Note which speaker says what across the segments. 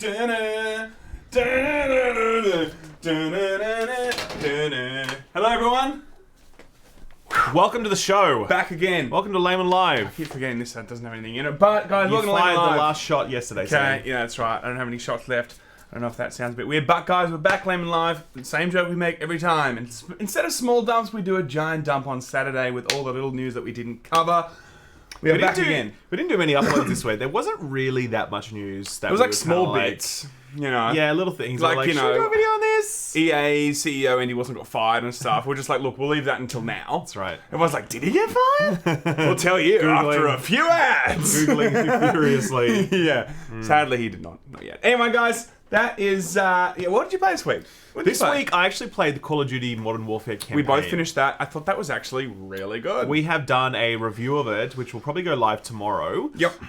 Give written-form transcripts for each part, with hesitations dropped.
Speaker 1: Hello, everyone.
Speaker 2: Welcome to the show.
Speaker 1: Back again.
Speaker 2: Welcome to Laymen Live.
Speaker 1: I keep forgetting this set doesn't have anything in it. But, guys,
Speaker 2: You
Speaker 1: welcome to Laymen
Speaker 2: fired
Speaker 1: Live.
Speaker 2: the last shot yesterday.
Speaker 1: Okay, yeah, that's right. I don't have any shots left. I don't know if that sounds a bit weird. But, guys, we're back, Laymen Live. The same joke we make every time. And instead of small dumps, we do a giant dump on Saturday with all the little news that we didn't cover. We are back again.
Speaker 2: We didn't do many uploads this week. There wasn't really that much news. That
Speaker 1: It was like small bits. You know?
Speaker 2: Yeah, little things.
Speaker 1: Like, you know,
Speaker 2: should we do a video on this?
Speaker 1: EA CEO Andy Wilson got fired and stuff. We're just like, look, we'll leave that until now.
Speaker 2: That's right.
Speaker 1: Everyone's like, did he get fired? We'll tell you after a few ads.
Speaker 2: Googling furiously.
Speaker 1: Yeah. Sadly, he did not. Not yet. Anyway, guys, that is... what did you play this week?
Speaker 2: This week, I actually played the Call of Duty Modern Warfare campaign.
Speaker 1: We both finished that. I thought that was actually really good.
Speaker 2: We have done a review of it, which will probably go live tomorrow.
Speaker 1: Yep.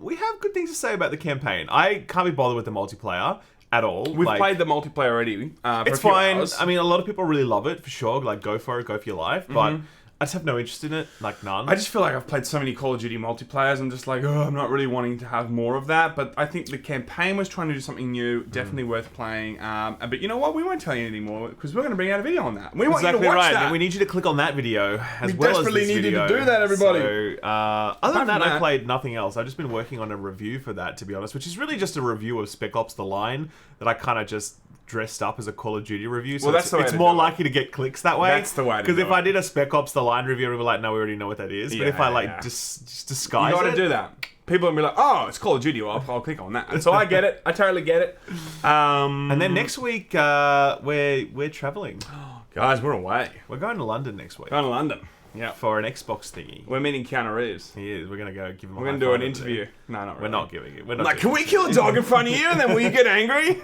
Speaker 2: We have good things to say about the campaign. I can't be bothered with the multiplayer at all.
Speaker 1: We've played the multiplayer already. For
Speaker 2: it's
Speaker 1: a few
Speaker 2: fine.
Speaker 1: hours.
Speaker 2: I mean, a lot of people really love it, for sure. Like, go for it, go for your life. But I just have no interest in it. Like, none.
Speaker 1: I just feel like I've played so many Call of Duty multiplayers. I'm just like, I'm not really wanting to have more of that. But I think the campaign was trying to do something new. Definitely worth playing. But you know what? We won't tell you anymore because we're going to bring out a video on that. We want you to watch that.
Speaker 2: And we need you to click on that video as
Speaker 1: we
Speaker 2: well as
Speaker 1: desperately
Speaker 2: this
Speaker 1: need
Speaker 2: video.
Speaker 1: you to do that, everybody.
Speaker 2: So, other than that, I played nothing else. I've just been working on a review for that, to be honest, which is really just a review of Spec Ops: The Line that I kind of just dressed up as a Call of Duty review, so it's more likely to get clicks that way.
Speaker 1: That's the way to do it.
Speaker 2: Because if I did a Spec Ops: The Line review, we'd be like, no, we already know what that is. But if I just disguise it,
Speaker 1: you got to do that. People will be like, oh, it's Call of Duty. Well, I'll click on that. And so I get it. I totally get it.
Speaker 2: And then next week we're traveling.
Speaker 1: Guys, we're away.
Speaker 2: We're going to London next week.
Speaker 1: Going to London. Yeah,
Speaker 2: for an Xbox thingy.
Speaker 1: We're meeting Keanu Reeves.
Speaker 2: He is. We're gonna go give him.
Speaker 1: We're gonna do an interview. No, not really.
Speaker 2: We're not giving it. We're not
Speaker 1: like, can we kill a dog in front of you and then will you get angry?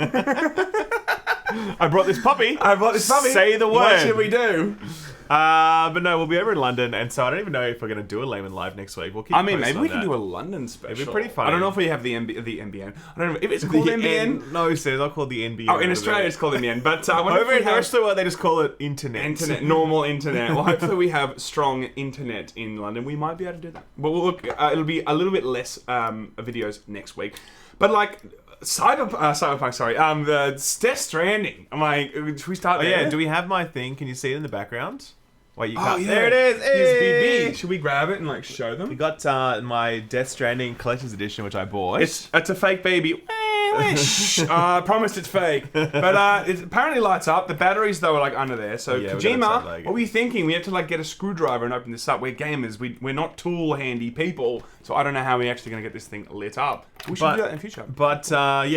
Speaker 2: I brought this puppy. Say the word.
Speaker 1: What should we do?
Speaker 2: But no, we'll be over in London, and so I don't even know if we're going to do a Layman Live next week. We'll keep
Speaker 1: maybe we can do a London special.
Speaker 2: It'd be pretty funny.
Speaker 1: I don't know if we have the NBN. I don't know if it's called NBN.
Speaker 2: No, it's not called the NBN.
Speaker 1: Oh, in Australia it's called NBN. But
Speaker 2: over in Hearthstone, they just call it internet.
Speaker 1: Normal internet. Well, hopefully we have strong internet in London. We might be able to do that. But we'll look. It'll be a little bit less videos next week. But like. Cyberpunk, sorry. The Death Stranding. I'm like, should we start there?
Speaker 2: Yeah, do we have my thing? Can you see it in the background? Wait, you can't.
Speaker 1: Yeah.
Speaker 2: There it is.
Speaker 1: Here's BB. Should we grab it and like show them?
Speaker 2: We got my Death Stranding Collector's Edition, which I bought.
Speaker 1: It's a fake baby. I promised it's fake. But it apparently lights up. The batteries, though, are like under there. So, yeah, Kojima, what were you thinking? We have to like get a screwdriver and open this up. We're gamers. We're not tool handy people. So I don't know how we're actually going to get this thing lit up. We should do that in the future.
Speaker 2: But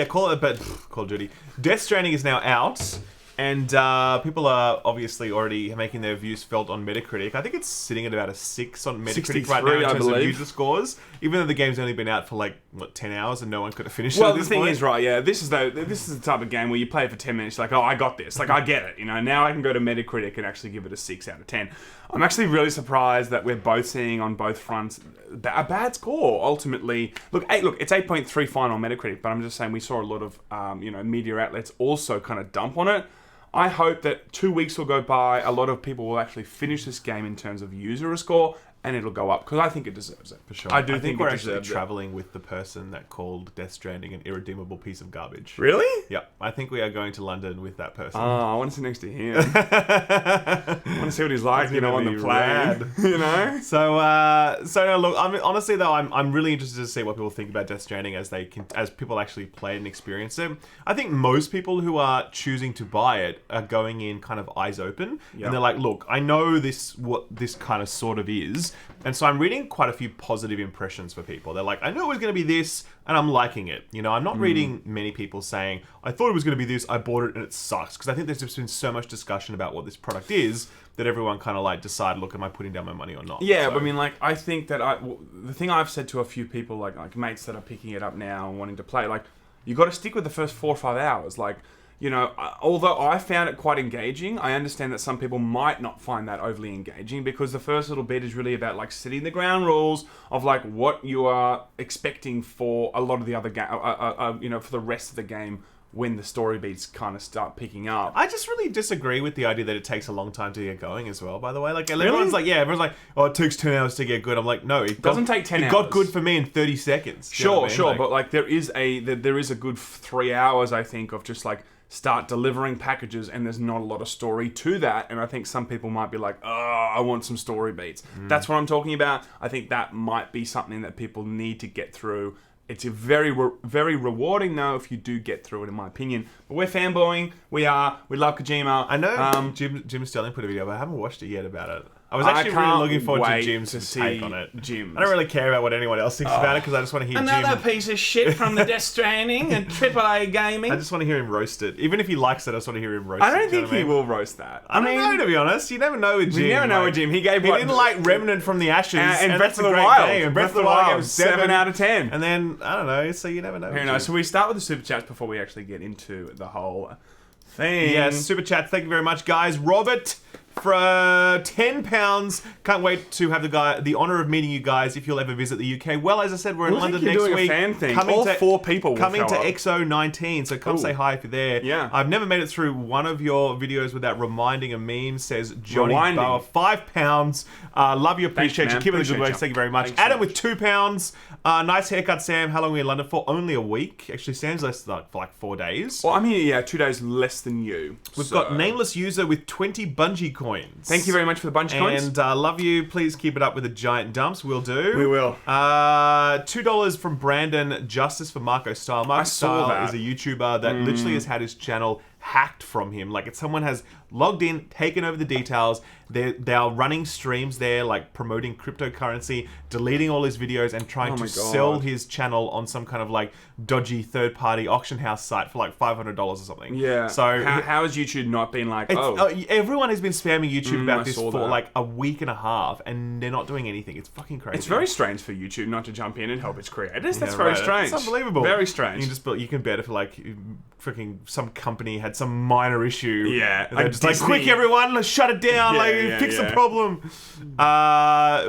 Speaker 2: Call of Duty. Death Stranding is now out. And people are obviously already making their views felt on Metacritic. I think it's sitting at about a 6 on Metacritic right now in terms of user scores. Even though the game's only been out for 10 hours and no one could have finished it at this point.
Speaker 1: Well, the thing is, right, yeah, this is the type of game where you play it for 10 minutes, like, oh, I got this. Like, I get it. You know, now I can go to Metacritic and actually give it a 6 out of 10. I'm actually really surprised that we're both seeing on both fronts a bad score, ultimately. Look, it's 8.3 final on Metacritic, but I'm just saying we saw a lot of, media outlets also kind of dump on it. I hope that 2 weeks will go by, a lot of people will actually finish this game in terms of user score, and it'll go up, because I think it deserves it.
Speaker 2: For sure.
Speaker 1: I think
Speaker 2: we're actually travelling with the person that called Death Stranding an irredeemable piece of garbage.
Speaker 1: Really?
Speaker 2: Yeah. I think we are going to London with that person.
Speaker 1: Oh, I want to sit next to him. I want to see what he's like, on the plane.
Speaker 2: So no, look, honestly though, I'm really interested to see what people think about Death Stranding as people actually play it and experience it. I think most people who are choosing to buy it are going in kind of eyes open, and they're like, look, I know what this kind of sort of is. And so I'm reading quite a few positive impressions for people. They're like, I knew it was going to be this, and I'm liking it. I'm not reading many people saying, I thought it was going to be this, I bought it, and it sucks. Because I think there's just been so much discussion about what this product is that everyone kind of decide, look, am I putting down my money or not?
Speaker 1: Yeah, but I mean, I think that the thing I've said to a few people, like mates that are picking it up now and wanting to play, you got to stick with the first 4 or 5 hours. Although I found it quite engaging, I understand that some people might not find that overly engaging because the first little bit is really about setting the ground rules of what you are expecting for a lot of the other game, for the rest of the game when the story beats kind of start picking up.
Speaker 2: I just really disagree with the idea that it takes a long time to get going as well, by the way. Like, everyone's like, oh, it takes 10 hours to get good. I'm like, no, it
Speaker 1: doesn't take 10 hours.
Speaker 2: It got good for me in 30 seconds.
Speaker 1: Sure, but like there is a good 3 hours, I think, of just like start delivering packages, and there's not a lot of story to that. And I think some people might be like, oh, I want some story beats. That's what I'm talking about. I think that might be something that people need to get through. It's a very rewarding, though, if you do get through it, in my opinion. But we're fanboying. We love Kojima.
Speaker 2: I know Jim Sterling put a video, but I haven't watched it yet about it. I was actually really looking forward to Jim's take on it. I don't really care about what anyone else thinks about it, because I just want to hear
Speaker 1: another piece of shit from the Death Stranding and AAA gaming.
Speaker 2: I just want to hear him roast it. Even if he likes it, I just want to hear him roast it.
Speaker 1: I don't think he will roast that.
Speaker 2: I don't know, to be honest. You never know with Jim.
Speaker 1: You never know with Jim. He
Speaker 2: didn't like Remnant from the Ashes.
Speaker 1: And Breath of the Wild.
Speaker 2: And Breath of the Wild gave
Speaker 1: 7 out of 10.
Speaker 2: And then, I don't know, so you never know.
Speaker 1: Who knows? So we start with the super chats before we actually get into the whole thing.
Speaker 2: Yes, super chat. Thank you very much, guys. Robert, for £10. Can't wait to have the honour of meeting you guys if you'll ever visit the UK. Well, as I said, we're in London next week.
Speaker 1: A fan thing. All 4 people will
Speaker 2: coming to
Speaker 1: show up.
Speaker 2: XO19, so come say hi if you're there.
Speaker 1: Yeah.
Speaker 2: I've never made it through one of your videos without reminding a meme, says Johnny
Speaker 1: Rewinding.
Speaker 2: Bauer. £5. Love you, appreciate
Speaker 1: Thanks,
Speaker 2: you.
Speaker 1: man.
Speaker 2: Keep it a good
Speaker 1: Appreciate
Speaker 2: way.
Speaker 1: you.
Speaker 2: Thank you very much.
Speaker 1: Thanks,
Speaker 2: Adam
Speaker 1: man.
Speaker 2: with £2. Nice haircut, Sam. How long were you in London for? Only a week. Actually, Sam's less for like 4 days.
Speaker 1: Well, I'm here, 2 days less than you.
Speaker 2: We've got Nameless User with 20 Bungie coins.
Speaker 1: Thank you very much for the Bungie coins.
Speaker 2: And love you. Please keep it up with the giant dumps. We'll do.
Speaker 1: We will.
Speaker 2: $2 from Brandon. Justice for Marco Style. Marco Style is a YouTuber that literally has had his channel hacked from him. Like, if someone has logged in, taken over the details, they are running streams there, like promoting cryptocurrency, deleting all his videos, and trying to sell his channel on some kind of like dodgy third-party auction house site for like $500 or something.
Speaker 1: Yeah.
Speaker 2: So
Speaker 1: how has YouTube not been like,
Speaker 2: everyone has been spamming YouTube about this for
Speaker 1: that.
Speaker 2: like a week and a half, and they're not doing anything. It's fucking crazy.
Speaker 1: It's very strange for YouTube not to jump in and help its creators. That's very strange.
Speaker 2: It's unbelievable.
Speaker 1: Very strange.
Speaker 2: You can bet if like freaking some company had some minor issue.
Speaker 1: Yeah.
Speaker 2: They're just like, quick everyone, let's shut it down. Fix the problem.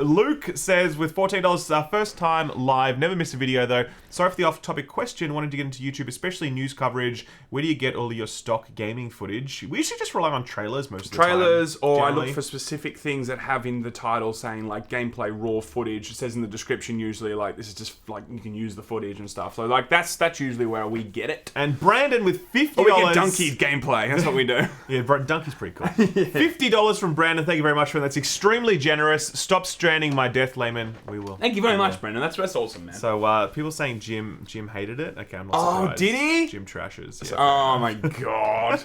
Speaker 2: Luke says with $14, it's our first time live. Never missed a video though. Sorry for the off-topic question. Wanted to get into YouTube, especially news coverage. Where do you get all your stock gaming footage? We usually just rely on trailers most of the time.
Speaker 1: Trailers, or
Speaker 2: generally.
Speaker 1: I look for specific things that have in the title saying like gameplay raw footage. It says in the description usually like this is just like you can use the footage and stuff. So like that's usually where we get it.
Speaker 2: And Brandon with $50.
Speaker 1: Or we get Donkey's gameplay. That's what we do.
Speaker 2: Yeah, Donkey's pretty cool. $50 from Brandon. Thank you very much for that. That's extremely generous. Stop stranding my death, Laymen. We will.
Speaker 1: Thank you very much, Brendan. That's awesome, man.
Speaker 2: So people saying Jim hated it. Okay, I'm not surprised.
Speaker 1: Oh, did he?
Speaker 2: Jim trashes. Yeah,
Speaker 1: oh my god.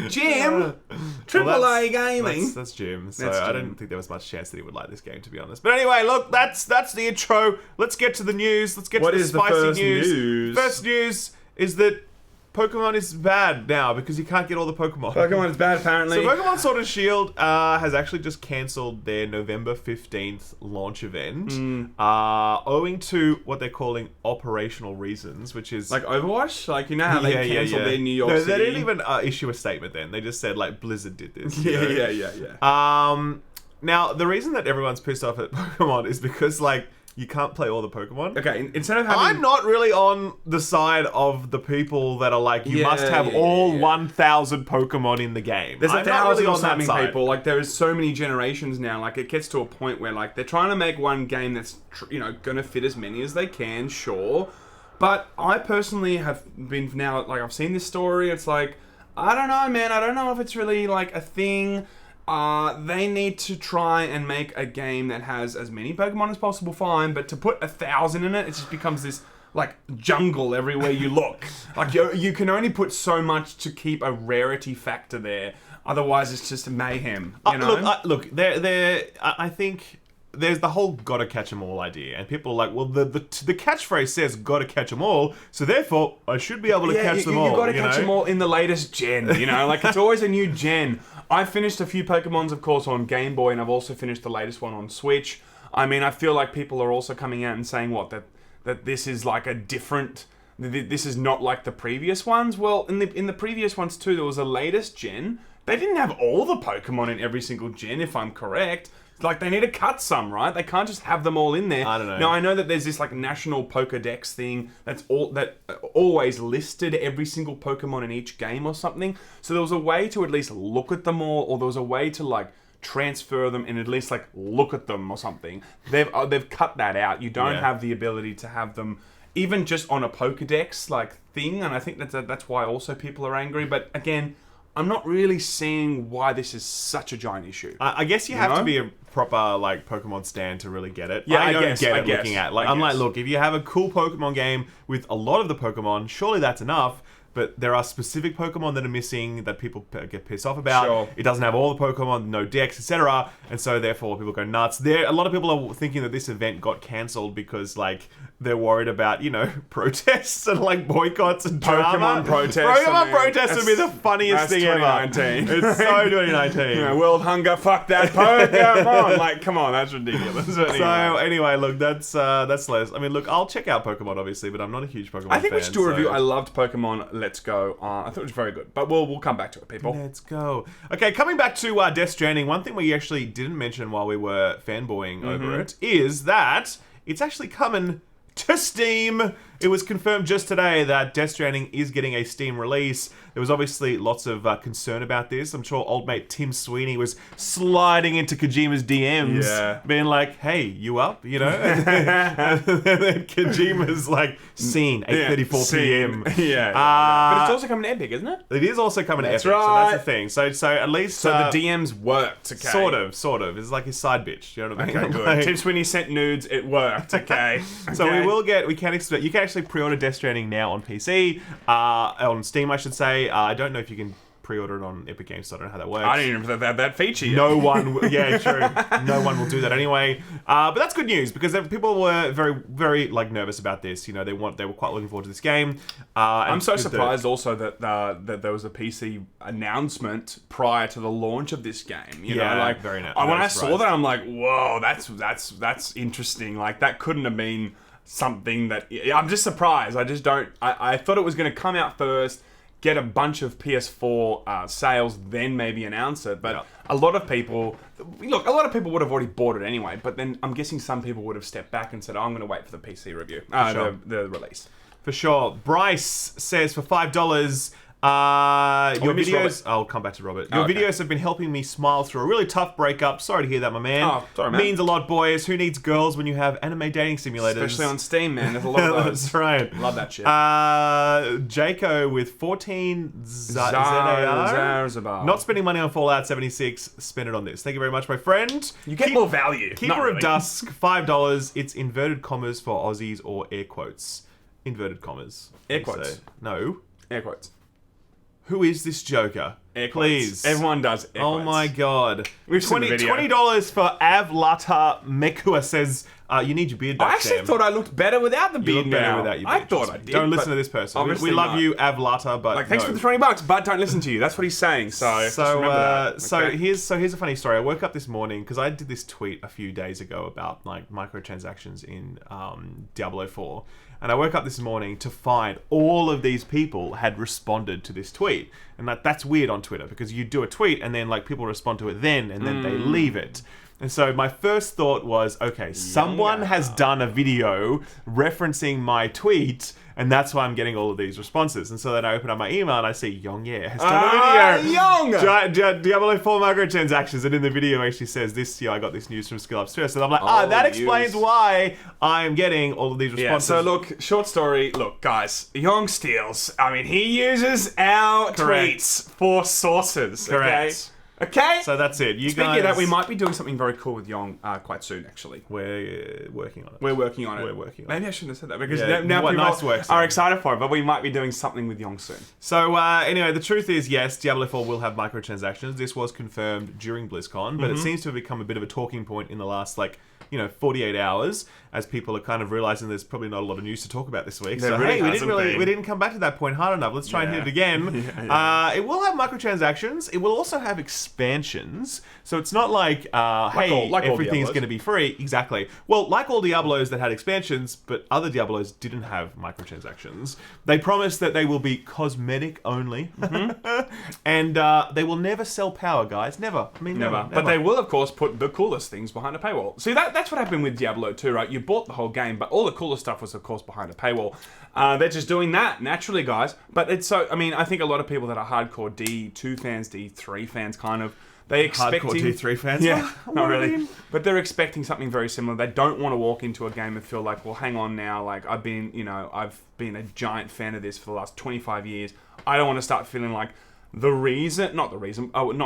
Speaker 1: Jim, AAA gaming.
Speaker 2: That's Jim. So
Speaker 1: That's Jim.
Speaker 2: I don't think there was much chance that he would like this game, to be honest. But anyway, look, that's the intro. Let's get to the news. Let's get to the spicy news. First news is that Pokemon is bad now because you can't get all the Pokemon.
Speaker 1: Pokemon is bad, apparently.
Speaker 2: So Pokemon Sword and Shield has actually just cancelled their November 15th launch event, owing to what they're calling operational reasons, which is...
Speaker 1: Like Overwatch? Like, you know how they cancelled their New York City?
Speaker 2: They didn't even issue a statement then. They just said, like, Blizzard did this.
Speaker 1: Yeah.
Speaker 2: Now, the reason that everyone's pissed off at Pokemon is because, like, you can't play all the Pokemon.
Speaker 1: Okay, instead of having...
Speaker 2: I'm not really on the side of the people that are like, you must have all 1,000 Pokemon in the game.
Speaker 1: There's
Speaker 2: I'm
Speaker 1: 1,000
Speaker 2: not
Speaker 1: or something
Speaker 2: side.
Speaker 1: people. Like, there is so many generations now. Like, it gets to a point where, like, they're trying to make one game that's, gonna fit as many as they can, sure. But I personally have been now, like, I've seen this story. It's like, I don't know, man. I don't know if it's really, like, a thing. They need to try and make a game that has as many Pokemon as possible, fine, but to put 1,000 in it, it just becomes this, like, jungle everywhere you look. Like, you can only put so much to keep a rarity factor there, otherwise it's just mayhem, you know?
Speaker 2: Look, I think... There's the whole gotta catch 'em all idea, and people are like, well, the catchphrase says gotta catch 'em all, so therefore I should be able to catch them all.
Speaker 1: You gotta catch them all in the latest gen, like it's always a new gen. I've finished a few Pokemons, of course, on Game Boy, and I've also finished the latest one on Switch. I mean, I feel like people are also coming out and saying that this is like a different. This is not like the previous ones. Well, in the previous ones too, there was a latest gen. They didn't have all the Pokemon in every single gen, if I'm correct. like they need to cut some, right? They can't just have them all in there.
Speaker 2: I don't know.
Speaker 1: Now I know that there's this like national Pokédex thing that always listed every single Pokemon in each game or something. So there was a way to at least look at them all, or there was a way to like transfer them and at least like look at them or something. They've cut that out. You don't have the ability to have them even just on a Pokédex like thing, and I think that's why also people are angry. But again, I'm not really seeing why this is such a giant issue.
Speaker 2: I guess you have to be a proper like Pokemon stan to really get it.
Speaker 1: Yeah,
Speaker 2: I
Speaker 1: guess,
Speaker 2: get
Speaker 1: I
Speaker 2: it
Speaker 1: guess,
Speaker 2: looking at. Like,
Speaker 1: I
Speaker 2: I'm like,
Speaker 1: guess.
Speaker 2: look, if you have a cool Pokemon game with a lot of the Pokemon, surely that's enough. But there are specific Pokemon that are missing that people get pissed off about.
Speaker 1: Sure.
Speaker 2: It doesn't have all the Pokemon, no decks, etc. And so therefore people go nuts. A lot of people are thinking that this event got cancelled because like they're worried about, protests and like boycotts and drama.
Speaker 1: Pokemon protests.
Speaker 2: Pokemon protests would be the funniest thing ever.
Speaker 1: 2019.
Speaker 2: It's so 2019.
Speaker 1: World hunger, fuck that Pokemon. Like, come on, that's ridiculous.
Speaker 2: So anyway, look, that's less. I mean, look, I'll check out Pokemon obviously, but I'm not a huge Pokemon fan.
Speaker 1: I think we should do a review. I loved Pokemon Let's Go. I thought it was very good, but we'll come back to it, people.
Speaker 2: Let's go. Okay, coming back to Death Stranding, one thing we actually didn't mention while we were fanboying over it is that it's actually coming to Steam. It was confirmed just today that Death Stranding is getting a Steam release. There was obviously lots of concern about this. I'm sure old mate Tim Sweeney was sliding into Kojima's DMs, being like, "Hey, you up?" And then Kojima's like, "Scene 8:34 p.m."
Speaker 1: But it's also coming to Epic, isn't it?
Speaker 2: It is also coming to Epic.
Speaker 1: Right.
Speaker 2: So that's the thing. So at least
Speaker 1: the DMs worked. Okay.
Speaker 2: Sort of. It's like his side bitch. You know what I mean?
Speaker 1: Okay, good.
Speaker 2: Like,
Speaker 1: Tim Sweeney sent nudes. It worked. Okay.
Speaker 2: So we can expect. You can actually pre-order Death Stranding now on PC, on Steam, I should say. I don't know if you can pre-order it on Epic Games, so I don't know how that works.
Speaker 1: I don't even know if they have that feature yet.
Speaker 2: No one, true. No one will do that anyway. But that's good news because people were very, very like nervous about this. They were quite looking forward to this game.
Speaker 1: I'm so surprised also that there was a PC announcement prior to the launch of this game. You know, like
Speaker 2: very
Speaker 1: when I saw that, I'm like, whoa, that's interesting. Like that couldn't have been something that I'm just surprised. I just don't. I thought it was going to come out first, get a bunch of PS4 sales, then maybe announce it. But a lot of people would have already bought it anyway. But then I'm guessing some people would have stepped back and said, I'm going to wait for the PC review, the release.
Speaker 2: For sure. Bryce says for $5. Your videos. I'll come back to Robert. Your videos have been helping me smile through a really tough breakup. Sorry to hear that, my man.
Speaker 1: Oh, sorry, man.
Speaker 2: Means a lot, boys. Who needs girls when you have anime dating simulators?
Speaker 1: Especially on Steam, man. There's a lot of those.
Speaker 2: That's right.
Speaker 1: Love that shit.
Speaker 2: Jaco with 14 ZAR. Not spending money on Fallout 76. Spend it on this. Thank you very much, my friend.
Speaker 1: You get more value.
Speaker 2: Keeper of Dusk, $5. It's inverted commas for Aussies or air quotes. Inverted commas.
Speaker 1: Air quotes.
Speaker 2: No.
Speaker 1: Air quotes.
Speaker 2: Who is this Joker?
Speaker 1: Air quotes.
Speaker 2: Please.
Speaker 1: Everyone does air quotes.
Speaker 2: Oh my god.
Speaker 1: We've seen the video.
Speaker 2: $20 for Avlata Mekua says, you need your beard back,
Speaker 1: I actually thought I looked better without the
Speaker 2: You
Speaker 1: beard
Speaker 2: look better
Speaker 1: now.
Speaker 2: without your beard.
Speaker 1: I thought I did.
Speaker 2: Don't listen to this person. We
Speaker 1: obviously
Speaker 2: love
Speaker 1: not.
Speaker 2: you, Avlata, but
Speaker 1: thanks for the $20, but don't listen to you. That's what he's saying. So just remember that. Okay?
Speaker 2: here's a funny story. I woke up this morning because I did this tweet a few days ago about like microtransactions in Diablo 4. And I woke up this morning to find all of these people had responded to this tweet. And that's weird on Twitter because you do a tweet and then like people respond to it then and then they leave it. And so my first thought was, okay, someone has done a video referencing my tweet, and that's why I'm getting all of these responses. And so then I open up my email and I see Yong has done a video. Diablo 4 microtransactions, and in the video actually says this. I got this news from Skill Up's Twitter. So I'm like, that explains why I'm getting all of these responses.
Speaker 1: Yeah, so look, short story. Look, guys, Yong steals. I mean, he uses our tweets for sources.
Speaker 2: Correct.
Speaker 1: Okay?
Speaker 2: So that's it.
Speaker 1: Speaking of that, we might be doing something very cool with Yong quite soon, actually.
Speaker 2: We're working on it.
Speaker 1: We're working on it. Maybe I shouldn't have said that because now people are excited for it, but we might be doing something with Yong soon.
Speaker 2: So anyway, the truth is, yes, Diablo 4 will have microtransactions. This was confirmed during BlizzCon, but it seems to have become a bit of a talking point in the last 48 hours. as people are kind of realizing there's probably not a lot of news to talk about this week.
Speaker 1: There
Speaker 2: So
Speaker 1: really
Speaker 2: hey,
Speaker 1: hasn't been.
Speaker 2: we didn't come back to that point hard enough. Let's try and hit it again.
Speaker 1: Yeah.
Speaker 2: It will have microtransactions. It will also have expansions. So it's not like, hey,
Speaker 1: like all
Speaker 2: everything's
Speaker 1: Diablos.
Speaker 2: going to be free. Exactly. Well, like all Diablos that had expansions, but other Diablos didn't have microtransactions. They promised that they will be cosmetic only. And they will never sell power, guys. Never. I mean, never.
Speaker 1: But they will, of course, put the coolest things behind a paywall. See, that's what happened with Diablo 2, right? You bought the whole game, but all the coolest stuff was, of course, behind a paywall. They're just doing that naturally, guys. But it's so... I mean, I think a lot of people that are hardcore D2 fans, D3 fans, kind of... They expecting...
Speaker 2: Hardcore D3 fans?
Speaker 1: Yeah,
Speaker 2: What
Speaker 1: not
Speaker 2: do you
Speaker 1: really.
Speaker 2: mean?
Speaker 1: But they're expecting something very similar. They don't want to walk into a game and feel like, well, hang on now. Like, I've been a giant fan of this for the last 25 years. I don't want to start feeling like... not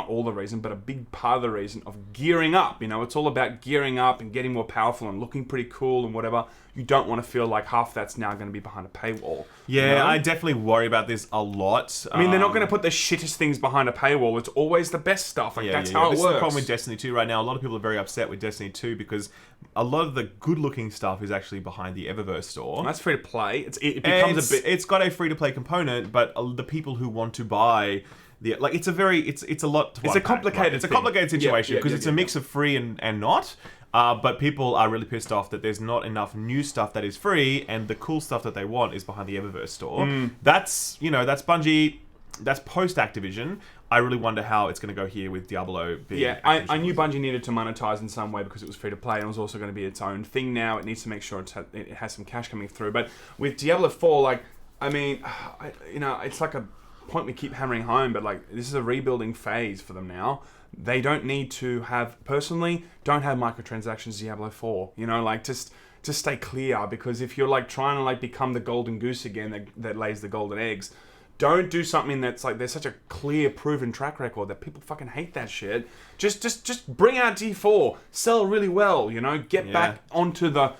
Speaker 1: all the reason, but a big part of the reason of gearing up. You know, it's all about gearing up and getting more powerful and looking pretty cool and whatever. You don't want to feel like half that's now going to be behind a paywall.
Speaker 2: Yeah,
Speaker 1: you know?
Speaker 2: I definitely worry about this a lot.
Speaker 1: I mean, they're not going to put the shittest things behind a paywall. It's always the best stuff. Like, that's how it
Speaker 2: This
Speaker 1: works.
Speaker 2: is the problem with Destiny 2 right now. A lot of people are very upset with Destiny 2 because a lot of the good-looking stuff is actually behind the Eververse store.
Speaker 1: And that's free to play. It becomes a bit...
Speaker 2: It's got a free-to-play component, but the people who want to buy... it's a lot to
Speaker 1: It's a complicated
Speaker 2: right? It's a complicated
Speaker 1: thing.
Speaker 2: situation because
Speaker 1: Yeah,
Speaker 2: it's a mix of free and not. But people are really pissed off that there's not enough new stuff that is free, and the cool stuff that they want is behind the Eververse store. That's Bungie. That's post Activision. I really wonder how it's going to go here with Diablo being...
Speaker 1: Yeah, I knew Bungie needed to monetize in some way because it was free to play, and it was also going to be its own thing now. It needs to make sure it has some cash coming through. But with Diablo 4, like, I mean, it's like a point we keep hammering home, but like, this is a rebuilding phase for them now. They don't need to have... Personally, don't have microtransactions Diablo 4. You know, like, just stay clear, because if you're like trying to like become the golden goose again that lays the golden eggs... Don't do something that's like there's such a clear, proven track record that people fucking hate that shit. Just bring out D4, sell really well, you know. Get back onto the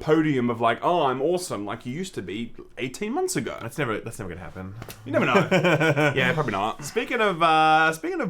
Speaker 1: podium of like, oh, I'm awesome, like you used to be 18 months ago.
Speaker 2: That's never gonna happen.
Speaker 1: You never know. Yeah, probably not.
Speaker 2: Speaking of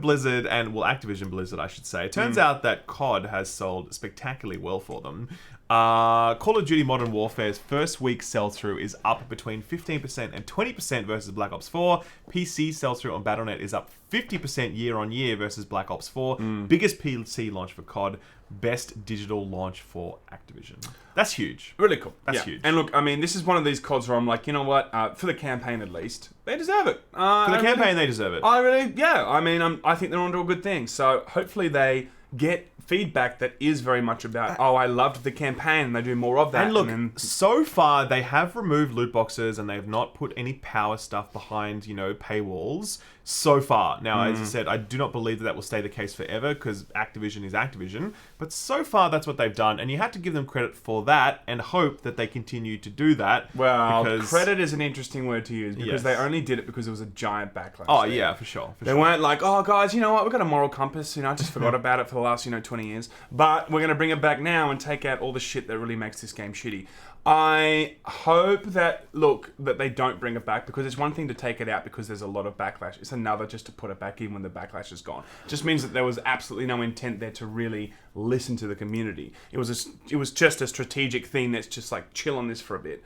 Speaker 2: Blizzard and Activision Blizzard, I should say. It turns out that COD has sold spectacularly well for them. Call of Duty Modern Warfare's first week sell-through is up between 15% and 20% versus Black Ops 4. PC sell-through on Battle.net is up 50% year-on-year versus Black Ops 4. Biggest PC launch for COD. Best digital launch for Activision. That's huge.
Speaker 1: Really cool.
Speaker 2: That's huge.
Speaker 1: And look, I mean, this is one of these CODs where I'm like, you know what? For the campaign at least, they deserve it.
Speaker 2: For the campaign, they deserve it.
Speaker 1: I mean, I think they're onto a good thing. So hopefully they get feedback that is very much about, oh, I loved the campaign, and they do more of that.
Speaker 2: And look, so far they have removed loot boxes and they've not put any power stuff behind, paywalls. So far. Now, as I said, I do not believe that will stay the case forever because Activision is Activision. But so far, that's what they've done. And you have to give them credit for that and hope that they continue to do that.
Speaker 1: Well, credit is an interesting word to use because they only did it because it was a giant backlash.
Speaker 2: Oh, yeah, for sure.
Speaker 1: They weren't like, oh, guys, you know what? We've got a moral compass. I just forgot about it for the last, 20 years. But we're going to bring it back now and take out all the shit that really makes this game shitty. I hope that they don't bring it back, because it's one thing to take it out because there's a lot of backlash. It's another just to put it back in when the backlash is gone. It just means that there was absolutely no intent there to really listen to the community. It was just a strategic thing that's just like, chill on this for a bit.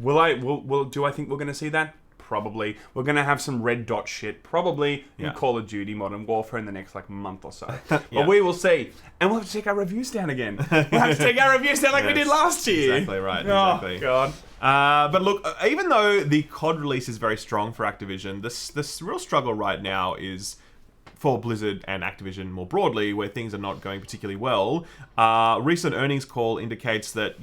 Speaker 1: Do I think we're going to see that? Probably. We're going to have some red dot shit, probably, in Call of Duty Modern Warfare in the next, month or so. But we will see. And we'll have to take our reviews down again. We'll have to take our reviews down like we did last year.
Speaker 2: Exactly right.
Speaker 1: Exactly. Oh,
Speaker 2: God. But look, even though the COD release is very strong for Activision, this real struggle right now is for Blizzard and Activision more broadly, where things are not going particularly well. Recent earnings call indicates that,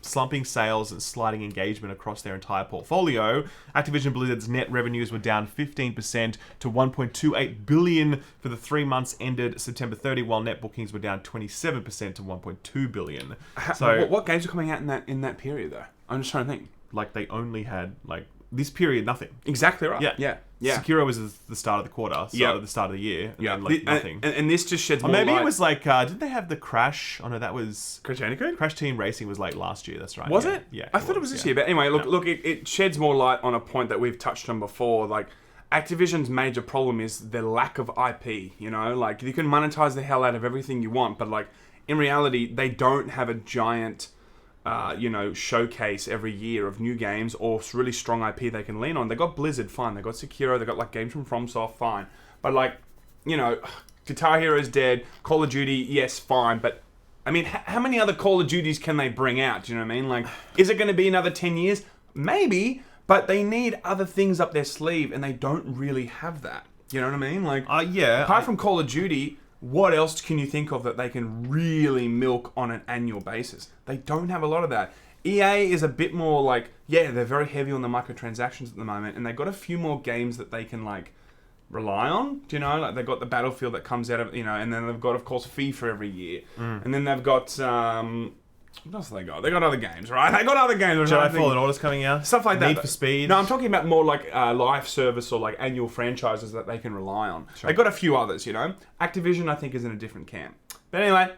Speaker 2: slumping sales and sliding engagement across their entire portfolio. Activision Blizzard's net revenues were down 15% to $1.28 billion for the 3 months ended September 30, while net bookings were down 27% to $1.2 billion.
Speaker 1: So, what games are coming out in that period, though? I'm just trying to think.
Speaker 2: They only had, this period, nothing.
Speaker 1: Exactly right. Yeah.
Speaker 2: Sekiro was the start of the quarter, the start of the year, and then nothing.
Speaker 1: And this just sheds
Speaker 2: or
Speaker 1: more
Speaker 2: maybe
Speaker 1: light.
Speaker 2: It was didn't they have the Crash? Oh no, that was
Speaker 1: Crash Bandicoot?
Speaker 2: Crash Team Racing was last year, that's right.
Speaker 1: Was it?
Speaker 2: Yeah.
Speaker 1: I thought it was this year, but anyway, look, it sheds more light on a point that we've touched on before. Activision's major problem is their lack of IP, you can monetize the hell out of everything you want, but in reality, they don't have a giant showcase every year of new games or really strong IP they can lean on. They got Blizzard, fine. They got Sekiro. They got like games from FromSoft, fine. But like, Guitar Hero's dead. Call of Duty, yes, fine. But I mean, how many other Call of Duties can they bring out? Do you know what I mean? Like, is it going to be another 10 years? Maybe, but they need other things up their sleeve, and they don't really have that. You know what I mean? Like, apart from Call of Duty, what else can you think of that they can really milk on an annual basis? They don't have a lot of that. EA is a bit more like, they're very heavy on the microtransactions at the moment, and they've got a few more games that they can, like, rely on. Do you know? Like, they've got the Battlefield that comes out of, and then they've got, of course, FIFA every year. And then they've got, what else have they got? They got other games, right? They got other games.
Speaker 2: Jedi Fallen Order's coming out.
Speaker 1: Stuff like that.
Speaker 2: Need for Speed.
Speaker 1: No, I'm talking about more like live service or like annual franchises that they can rely on.
Speaker 2: Sure.
Speaker 1: They've got a few others, Activision, I think, is in a different camp. But anyway,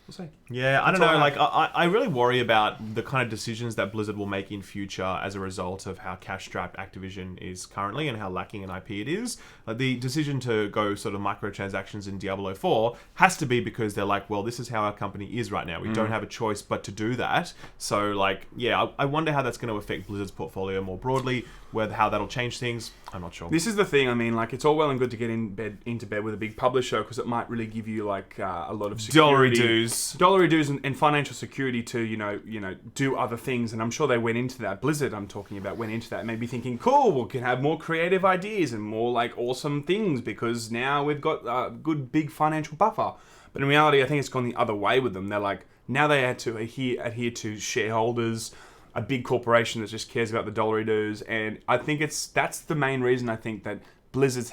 Speaker 1: we'll see.
Speaker 2: Yeah, I don't know. Like, I really worry about the kind of decisions that Blizzard will make in future as a result of how cash-strapped Activision is currently and how lacking in IP it is. Like, the decision to go sort of microtransactions in Diablo 4 has to be because they're like, well, this is how our company is right now. We don't have a choice but to do that. So, like, I wonder how that's going to affect Blizzard's portfolio more broadly, how that'll change things. I'm not sure.
Speaker 1: This is the thing. I mean, like, it's all well and good to get into bed with a big publisher because it might really give you like a lot of security. Dollar dues and financial security to do other things, and I'm sure they went into that. Blizzard, I'm talking about, went into that, maybe thinking, cool, we can have more creative ideas and more like awesome things because now we've got a good big financial buffer. But in reality, I think it's gone the other way with them. They're like, now they had to adhere to shareholders, a big corporation that just cares about the dollar dues, and I think that's the main reason I think that Blizzard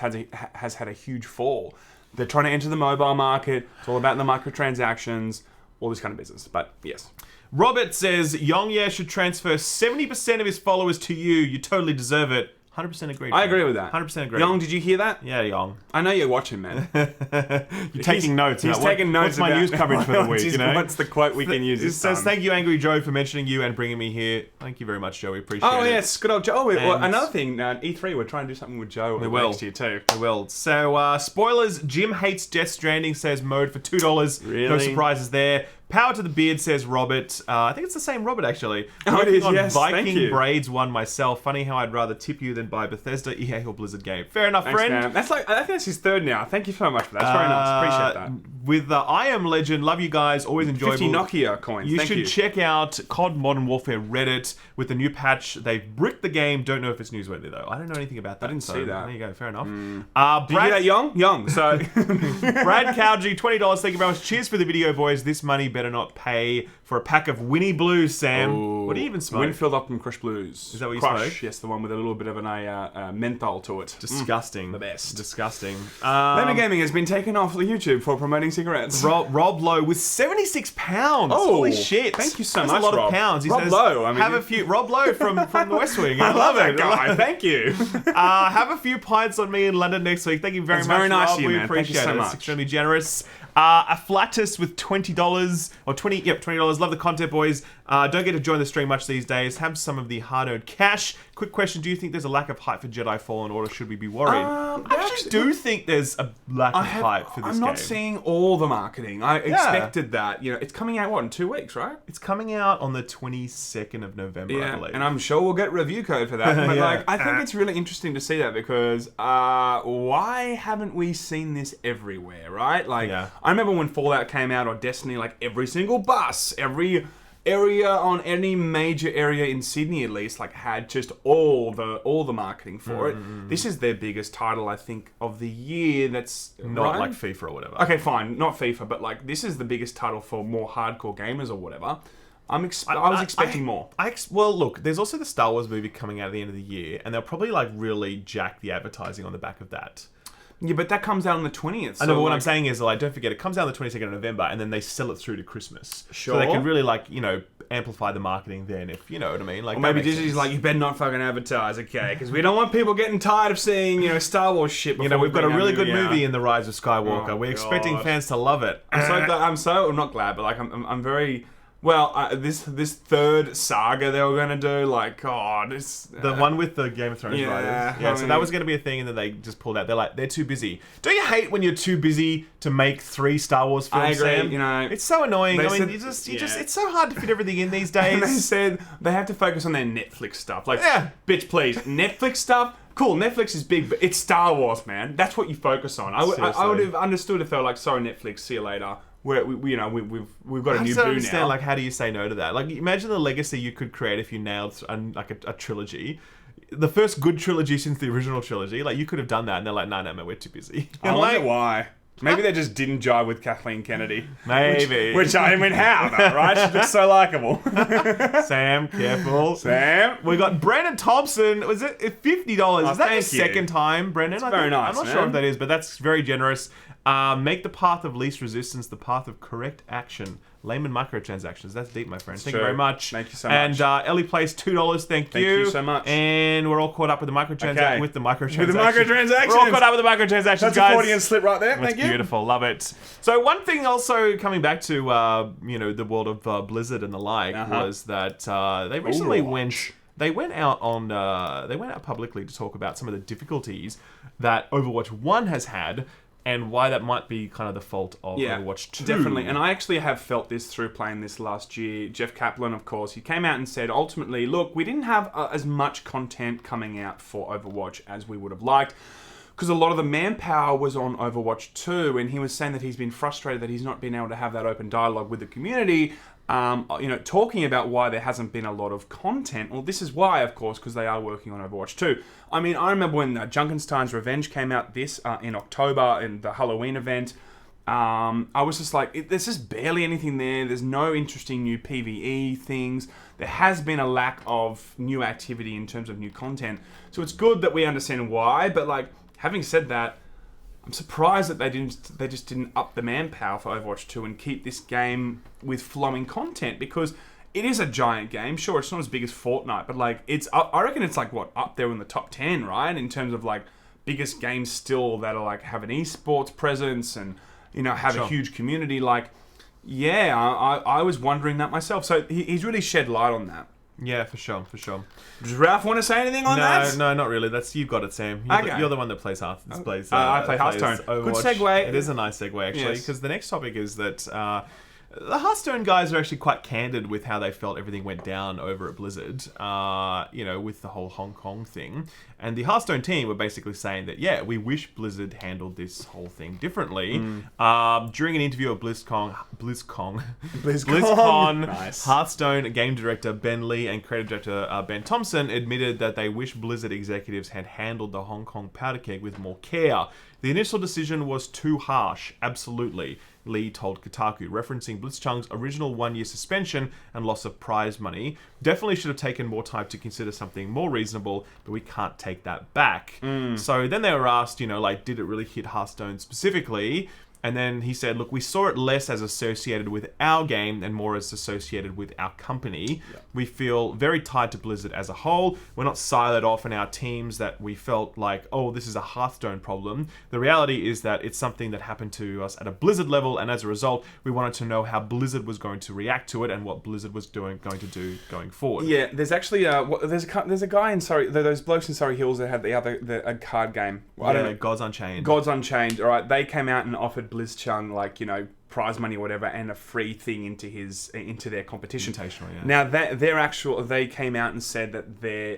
Speaker 1: has had a huge fall. They're trying to enter the mobile market. It's all about the microtransactions, all this kind of business. But yes.
Speaker 2: Robert says, Yongye should transfer 70% of his followers to you. You totally deserve it. 100% agree.
Speaker 1: I agree with that.
Speaker 2: 100% agree.
Speaker 1: Yong, did you hear that?
Speaker 2: Yeah, Yong.
Speaker 1: I know you're watching, man.
Speaker 2: You're taking notes.
Speaker 1: He's taking notes.
Speaker 2: What's my news coverage for the week?
Speaker 1: What's the quote we can use?
Speaker 2: It says, thank you, Angry Joe, for mentioning you and bringing me here. Thank you very much, Joe. We appreciate it.
Speaker 1: Oh, yes. Good old Joe. Oh, well, another thing, E3, we're trying to do something with Joe next year, too.
Speaker 2: We will. So, spoilers. Jim hates Death Stranding, says mode for $2.
Speaker 1: Really?
Speaker 2: No surprises there. Power to the beard, says Robert. I think it's the same Robert, actually.
Speaker 1: Oh, it is, yes.
Speaker 2: Viking
Speaker 1: Thank you.
Speaker 2: Braids one myself. Funny how I'd rather tip you than buy Bethesda, EA, or Blizzard game. Fair enough,
Speaker 1: Thanks,
Speaker 2: friend.
Speaker 1: Man. I think that's his third now. Thank you so much for that. That's very nice. Appreciate that.
Speaker 2: With I Am Legend, love you guys. Always enjoyable.
Speaker 1: 50 Nokia coins.
Speaker 2: You should check out COD Modern Warfare Reddit with the new patch. They've bricked the game. Don't know if it's newsworthy, though. I don't know anything about that.
Speaker 1: I didn't see that.
Speaker 2: There you go. Fair enough.
Speaker 1: Did you hear that, Young? Young. So,
Speaker 2: Brad Cowdrey, $20. Thank you very much. Cheers for the video, boys. This money better not pay for a pack of Winnie Blues, Sam.
Speaker 1: Ooh.
Speaker 2: What do you even smoke?
Speaker 1: Winfield Up and Crush Blues.
Speaker 2: Is that what you
Speaker 1: Crush,
Speaker 2: smoke?
Speaker 1: yes, the one with a little bit of menthol to it.
Speaker 2: Disgusting.
Speaker 1: The best.
Speaker 2: Disgusting.
Speaker 1: Laymen Gaming has been taken off YouTube for promoting cigarettes.
Speaker 2: Rob Lowe with £76.
Speaker 1: Oh,
Speaker 2: holy shit!
Speaker 1: Thank you so
Speaker 2: That's
Speaker 1: much,
Speaker 2: a lot
Speaker 1: Rob.
Speaker 2: of pounds. He
Speaker 1: Rob
Speaker 2: says,
Speaker 1: Lowe. I mean,
Speaker 2: have a few. Rob Lowe from the West Wing.
Speaker 1: I love that guy. Thank you.
Speaker 2: Have a few pints on me in London next week. Thank you very much.
Speaker 1: Very nice
Speaker 2: Rob.
Speaker 1: of you,
Speaker 2: We
Speaker 1: man.
Speaker 2: appreciate
Speaker 1: Thank you so
Speaker 2: it.
Speaker 1: much.
Speaker 2: It's extremely generous. A Flatus with $20 or $20. Love the content, boys. Don't get to join the stream much these days. Have some of the hard-earned cash. Quick question: do you think there's a lack of hype for Jedi Fallen Order? Should we be worried? I actually do think there's a lack of hype for this game.
Speaker 1: I'm not seeing all the marketing. I expected that. It's coming out in 2 weeks, right?
Speaker 2: It's coming out on the 22nd of November, I believe.
Speaker 1: And I'm sure we'll get review code for that. But I think it's really interesting to see that because why haven't we seen this everywhere, right? I remember when Fallout came out or Destiny, like every single bus, every area on any major area in Sydney at least, like had just all the marketing for it. This is their biggest title, I think, of the year. That's
Speaker 2: not like FIFA or whatever.
Speaker 1: Okay, fine, not FIFA, but like this is the biggest title for more hardcore gamers or whatever. I was expecting more.
Speaker 2: Well, look, there's also the Star Wars movie coming out at the end of the year, and they'll probably like really jack the advertising on the back of that.
Speaker 1: Yeah, but that comes out on the 20th.
Speaker 2: I know, but what I'm saying is, like, don't forget, it comes out on the 22nd of November, and then they sell it through to Christmas.
Speaker 1: Sure.
Speaker 2: So they can really, like, amplify the marketing then, if you know what I mean. Like,
Speaker 1: or maybe Disney's like, you better not fucking advertise, okay? Because we don't want people getting tired of seeing, Star Wars shit.
Speaker 2: We've got a really good movie in The Rise of Skywalker. We're expecting fans to love it.
Speaker 1: I'm not glad, but like, I'm very Well, this third saga they were going to do, like, God, it's...
Speaker 2: The one with the Game of Thrones writers. Yeah, so that was going to be a thing, and then they just pulled out. They're like, they're too busy. Don't you hate when you're too busy to make 3 Star Wars films,
Speaker 1: I agree,
Speaker 2: Sam?
Speaker 1: you know...
Speaker 2: It's so annoying. I mean,
Speaker 1: said,
Speaker 2: you just, it's so hard to fit everything in these days.
Speaker 1: And they said they have to focus on their Netflix stuff. Like, bitch, please, Netflix stuff? Cool, Netflix is big, but it's Star Wars, man. That's what you focus on. I would have understood if they were like, sorry, Netflix, see you later. We've got a new boo now.
Speaker 2: I just don't understand, like, how do you say no to that? Like, imagine the legacy you could create if you nailed a trilogy. The first good trilogy since the original trilogy. Like, you could have done that, and they're like, no, man, we're too busy.
Speaker 1: I wonder why. Maybe they just didn't jive with Kathleen Kennedy.
Speaker 2: Maybe.
Speaker 1: Which I mean, how though, right? She looks so likable.
Speaker 2: Sam, careful.
Speaker 1: Sam.
Speaker 2: We got Brendan Thompson. Was it $50? Is that the second time, Brendan?
Speaker 1: That's very nice,
Speaker 2: I'm not sure if that is, but that's very generous. Make the path of least resistance the path of correct action. Laymen microtransactions. That's deep, my friend. Thank you very much.
Speaker 1: Thank you so much.
Speaker 2: And Ellie plays $2. Thank you.
Speaker 1: Thank you so much.
Speaker 2: And we're all caught up with the microtransactions. With the microtransactions.
Speaker 1: We're
Speaker 2: all caught up with the microtransactions,
Speaker 1: That's
Speaker 2: guys.
Speaker 1: That's a Freudian slip right there.
Speaker 2: That's
Speaker 1: Thank you.
Speaker 2: Beautiful. Love it. So one thing also coming back to the world of Blizzard and the like was that they recently went out publicly to talk about some of the difficulties that Overwatch 1 has had and why that might be kind of the fault of Overwatch 2.
Speaker 1: Definitely. And I actually have felt this through playing this last year. Jeff Kaplan, of course, he came out and said, ultimately, look, we didn't have as much content coming out for Overwatch as we would have liked, because a lot of the manpower was on Overwatch 2, and he was saying that he's been frustrated that he's not been able to have that open dialogue with the community, talking about why there hasn't been a lot of content. Well, this is why, of course, because they are working on Overwatch 2. I mean, I remember when Junkenstein's Revenge came out in October, in the Halloween event, I was just like, there's just barely anything there. There's no interesting new PvE things. There has been a lack of new activity in terms of new content. So it's good that we understand why, but like, having said that, I'm surprised that they just didn't up the manpower for Overwatch 2 and keep this game with flowing content, because it is a giant game. Sure, it's not as big as Fortnite, but like I reckon it's like up there in the top 10, right? In terms of like biggest games still that are like have an esports presence and have a huge community. Like, yeah, I was wondering that myself. So he's really shed light on that.
Speaker 2: Yeah, for sure.
Speaker 1: Does Ralph want to say anything on that?
Speaker 2: No, not really. You've got it, Sam. You're the one that plays I play
Speaker 1: Hearthstone. Good segue.
Speaker 2: It is a nice segue, actually, because the next topic is that the Hearthstone guys are actually quite candid with how they felt everything went down over at Blizzard, with the whole Hong Kong thing. And the Hearthstone team were basically saying that, yeah, we wish Blizzard handled this whole thing differently. During an interview at BlizzCon,
Speaker 1: nice.
Speaker 2: Hearthstone game director Ben Lee and creative director Ben Thompson admitted that they wish Blizzard executives had handled the Hong Kong powder keg with more care. The initial decision was too harsh, absolutely, Lee told Kotaku, referencing Blitzchung's original 1-year suspension and loss of prize money. Definitely should have taken more time to consider something more reasonable, but we can't take that back. So then they were asked, did it really hit Hearthstone specifically? And then he said, look, we saw it less as associated with our game and more as associated with our company. Yep. We feel very tied to Blizzard as a whole. We're not siloed off in our teams that we felt like, oh, this is a Hearthstone problem. The reality is that it's something that happened to us at a Blizzard level, and as a result, we wanted to know how Blizzard was going to react to it and what Blizzard was going to do going forward.
Speaker 1: Yeah, there's actually there's a guy in Surrey, those blokes in Surrey Hills that had a card game.
Speaker 2: I don't know, Gods Unchained.
Speaker 1: Gods Unchained. All right, they came out and offered Blitzchung prize money or whatever and a free thing into their competition. Now they came out and said that their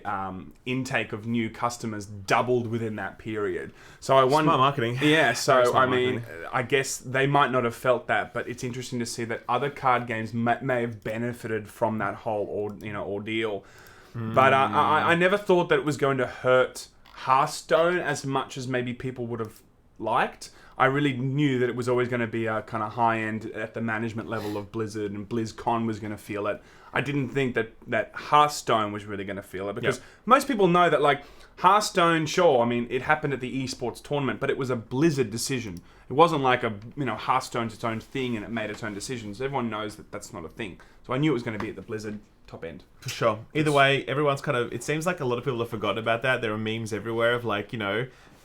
Speaker 1: intake of new customers doubled within that period. So
Speaker 2: smart marketing.
Speaker 1: Yeah, so I mean, I guess they might not have felt that, but it's interesting to see that other card games may have benefited from that whole ordeal. But I never thought that it was going to hurt Hearthstone as much as maybe people would have liked. I really knew that it was always going to be a kind of high end at the management level of Blizzard, and BlizzCon was going to feel it. I didn't think that Hearthstone was really going to feel it, because most people know that like Hearthstone, sure, I mean, it happened at the esports tournament, but it was a Blizzard decision. It wasn't like Hearthstone's its own thing and it made its own decisions. Everyone knows that that's not a thing. So I knew it was going to be at the Blizzard top end.
Speaker 2: For sure. Either way, everyone's it seems like a lot of people have forgotten about that. There are memes everywhere of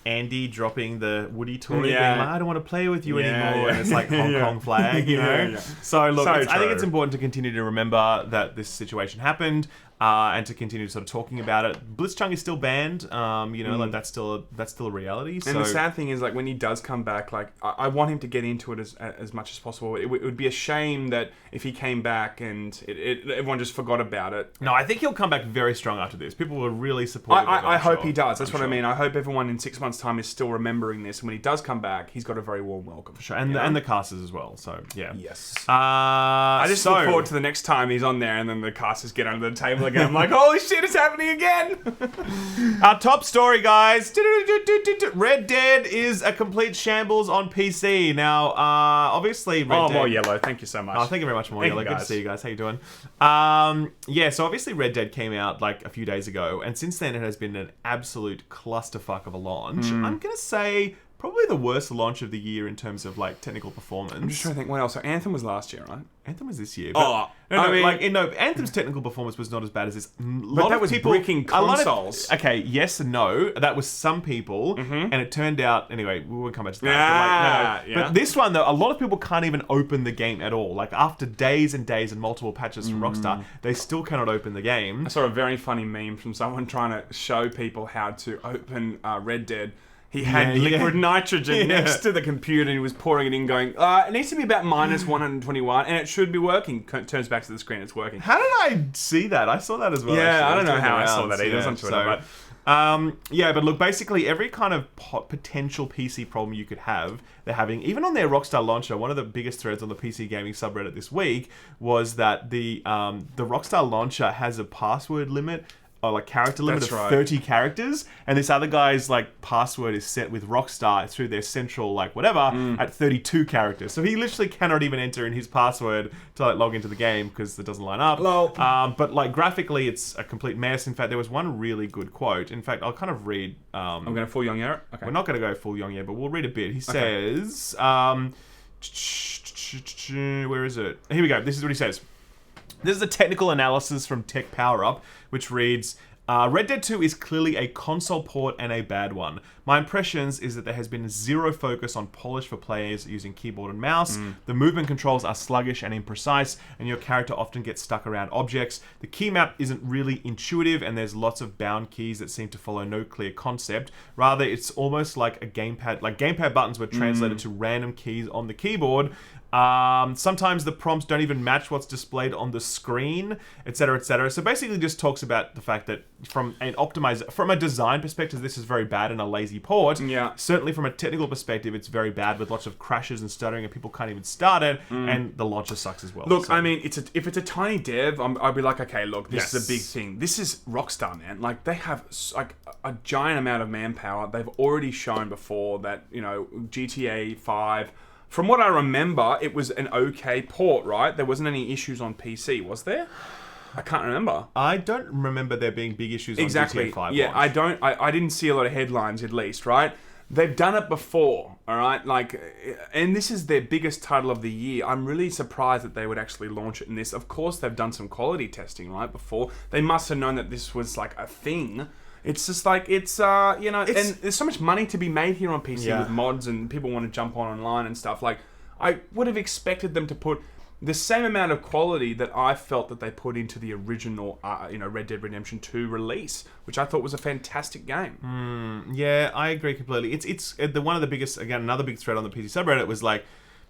Speaker 2: Andy dropping the Woody toy, being
Speaker 1: Yeah.
Speaker 2: like, I don't want to play with you
Speaker 1: Yeah,
Speaker 2: anymore,
Speaker 1: yeah.
Speaker 2: and it's like Hong
Speaker 1: Yeah.
Speaker 2: Kong flag, you know?
Speaker 1: Yeah.
Speaker 2: So look,
Speaker 1: So
Speaker 2: I think
Speaker 1: true.
Speaker 2: it's important to continue to remember that this situation happened, and to continue sort of talking about it. Blitzchung is still banned, like that's still a reality. So
Speaker 1: And the sad thing is, like, when he does come back, like, I want him to get into it as much as possible. It would be a shame that if he came back and everyone just forgot about it.
Speaker 2: no, I think he'll come back very strong after this. People were really supportive. of it,
Speaker 1: I
Speaker 2: I'm
Speaker 1: hope
Speaker 2: sure.
Speaker 1: he does. That's
Speaker 2: I'm
Speaker 1: what I
Speaker 2: sure.
Speaker 1: mean. I hope everyone in 6 months' time is still remembering this. And when he does come back, he's got a very warm welcome.
Speaker 2: Sure. And the casters as well. So yeah.
Speaker 1: Yes.
Speaker 2: I
Speaker 1: I just look forward to the next time he's on there, and then the casters get under the table again. I'm like, holy shit, it's happening again!
Speaker 2: our top story, guys. Red Dead is a complete shambles on PC. Now, obviously, Red Dead.
Speaker 1: More yellow. Thank you so much.
Speaker 2: Oh, thank you very much, more
Speaker 1: Thank
Speaker 2: yellow.
Speaker 1: you,
Speaker 2: Good to
Speaker 1: guys.
Speaker 2: see you guys. How you doing? So obviously Red Dead came out like a few days ago, and since then it has been an absolute clusterfuck of a launch. I'm gonna say probably the worst launch of the year in terms of like technical performance.
Speaker 1: I'm just trying to think what else. So Anthem was last year, right?
Speaker 2: Anthem was this year. Anthem's technical performance was not as bad as this.
Speaker 1: But that was bricking consoles.
Speaker 2: Okay, yes and no. That was some people, and it turned out. Anyway, we won't come back to that.
Speaker 1: Yeah,
Speaker 2: But
Speaker 1: yeah.
Speaker 2: this one though, a lot of people can't even open the game at all. Like after days and days and multiple patches from Rockstar, they still cannot open the game.
Speaker 1: I saw a very funny meme from someone trying to show people how to open Red Dead. He had liquid nitrogen next to the computer, and he was pouring it in, going, it needs to be about minus 121, and it should be working. Turns back to the screen, it's working.
Speaker 2: How did I see that? I saw that as well.
Speaker 1: Yeah,
Speaker 2: actually.
Speaker 1: I don't know
Speaker 2: It was
Speaker 1: how I
Speaker 2: around,
Speaker 1: saw that either. It was on Twitter,
Speaker 2: but look, basically every kind of potential PC problem you could have, they're having. Even on their Rockstar launcher, one of the biggest threads on the PC gaming subreddit this week was that the Rockstar launcher has a password limit, or like character limit
Speaker 1: That's
Speaker 2: of
Speaker 1: right.
Speaker 2: 30 characters, and this other guy's like password is set with Rockstar through their central like whatever at 32 characters. So he literally cannot even enter in his password to like log into the game because it doesn't line up.
Speaker 1: Lol.
Speaker 2: But like graphically, it's a complete mess. In fact, there was one really good quote. In fact, I'll kind of read.
Speaker 1: I'm going to full young error. Okay.
Speaker 2: We're not going to go full Yongye, but we'll read a bit. He says, where is it? Here we go. This is what he says. This is a technical analysis from Tech Power Up, which reads, Red Dead 2 is clearly a console port and a bad one. My impressions is that there has been zero focus on polish for players using keyboard and mouse. The movement controls are sluggish and imprecise, and your character often gets stuck around objects. The key map isn't really intuitive, and there's lots of bound keys that seem to follow no clear concept. Rather, it's almost like a gamepad. Like gamepad buttons were translated to random keys on the keyboard. Sometimes the prompts don't even match what's displayed on the screen, etc., etc. So basically, just talks about the fact that from a design perspective, this is very bad and a lazy port.
Speaker 1: Yeah.
Speaker 2: Certainly, from a technical perspective, it's very bad with lots of crashes and stuttering, and people can't even start it. And the launcher sucks as well.
Speaker 1: Look,
Speaker 2: So-
Speaker 1: I mean, if it's a tiny dev, I'd be like, okay, look, this is a big
Speaker 2: Yes.
Speaker 1: thing. This is Rockstar, man. Like, they have like a giant amount of manpower. They've already shown before that, GTA 5. From what I remember, it was an okay port, right? There wasn't any issues on PC, was there? I can't remember.
Speaker 2: I don't remember there being big issues on GTA 5
Speaker 1: Yeah,
Speaker 2: launch.
Speaker 1: I didn't see a lot of headlines, at least, right? They've done it before, all right? Like, and this is their biggest title of the year. I'm really surprised that they would actually launch it in this. Of course, they've done some quality testing, right, before. They must have known that this was, like, a thing. It's just like, and there's so much money to be made here on PC with mods, and people want to jump online and stuff. Like, I would have expected them to put the same amount of quality that I felt that they put into the original, Red Dead Redemption 2 release, which I thought was a fantastic game.
Speaker 2: Yeah, I agree completely. It's one of the biggest, again, another big thread on the PC subreddit was like,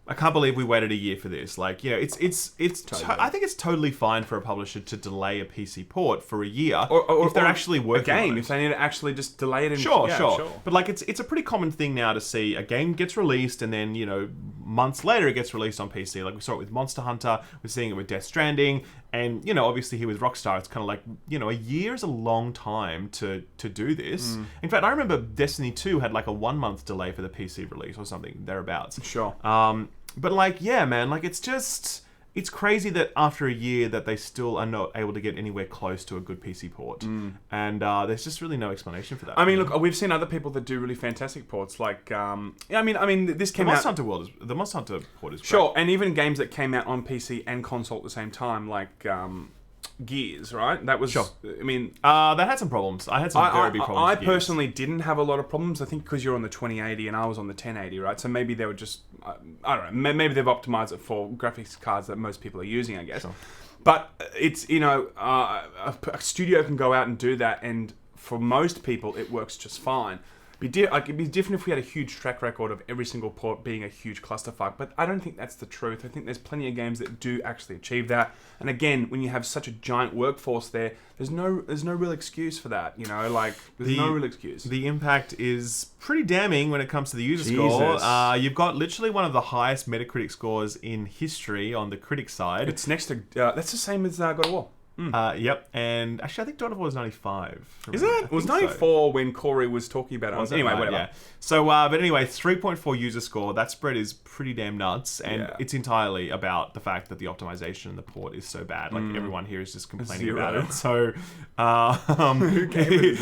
Speaker 2: I can't believe we waited a year for this. Like, it's
Speaker 1: Totally.
Speaker 2: I think it's totally fine for a publisher to delay a PC port for a year
Speaker 1: Or
Speaker 2: if they're actually working
Speaker 1: a game,
Speaker 2: on it.
Speaker 1: if they need to actually just delay it.
Speaker 2: Sure. But like, it's a pretty common thing now to see a game gets released and then months later it gets released on PC. Like we saw it with Monster Hunter, we're seeing it with Death Stranding, and obviously here with Rockstar, it's kind of like a year is a long time to do this. In fact, I remember Destiny 2 had like a 1 month delay for the PC release or something thereabouts.
Speaker 1: Sure.
Speaker 2: But like, yeah, man, like it's crazy that after a year that they still are not able to get anywhere close to a good PC port. And there's just really no explanation for that.
Speaker 1: I mean, look, we've seen other people that do really fantastic ports. Like, this
Speaker 2: the
Speaker 1: came
Speaker 2: Monster
Speaker 1: out.
Speaker 2: Hunter port is great.
Speaker 1: Sure, and even games that came out on PC and console at the same time, like Gears, right? That was,
Speaker 2: Sure.
Speaker 1: I mean,
Speaker 2: That had some problems. I had some very big problems.
Speaker 1: I
Speaker 2: with Gears.
Speaker 1: personally didn't have a lot of problems. I think because you're on the 2080 and I was on the 1080, right? So maybe they were just, I don't know, maybe they've optimized it for graphics cards that most people are using, I guess.
Speaker 2: Sure.
Speaker 1: But it's, a studio can go out and do that, and for most people, it works just fine. It'd be different if we had a huge track record of every single port being a huge clusterfuck, but I don't think that's the truth. I think there's plenty of games that do actually achieve that. And again, when you have such a giant workforce there, there's no real excuse for that. There's no real excuse.
Speaker 2: The impact is pretty damning when it comes to the user score. You've got literally one of the highest Metacritic scores in history on the critic side.
Speaker 1: It's next to that's the same as God of War.
Speaker 2: Yep, and actually I think God of War was 95.
Speaker 1: Is it? It was 94 when Corey was talking about it. Anyway, whatever.
Speaker 2: Yeah. So, but anyway, 3.4 user score. That spread is pretty damn nuts, and it's entirely about the fact that the optimization in the port is so bad. Like everyone here is just complaining about it. So,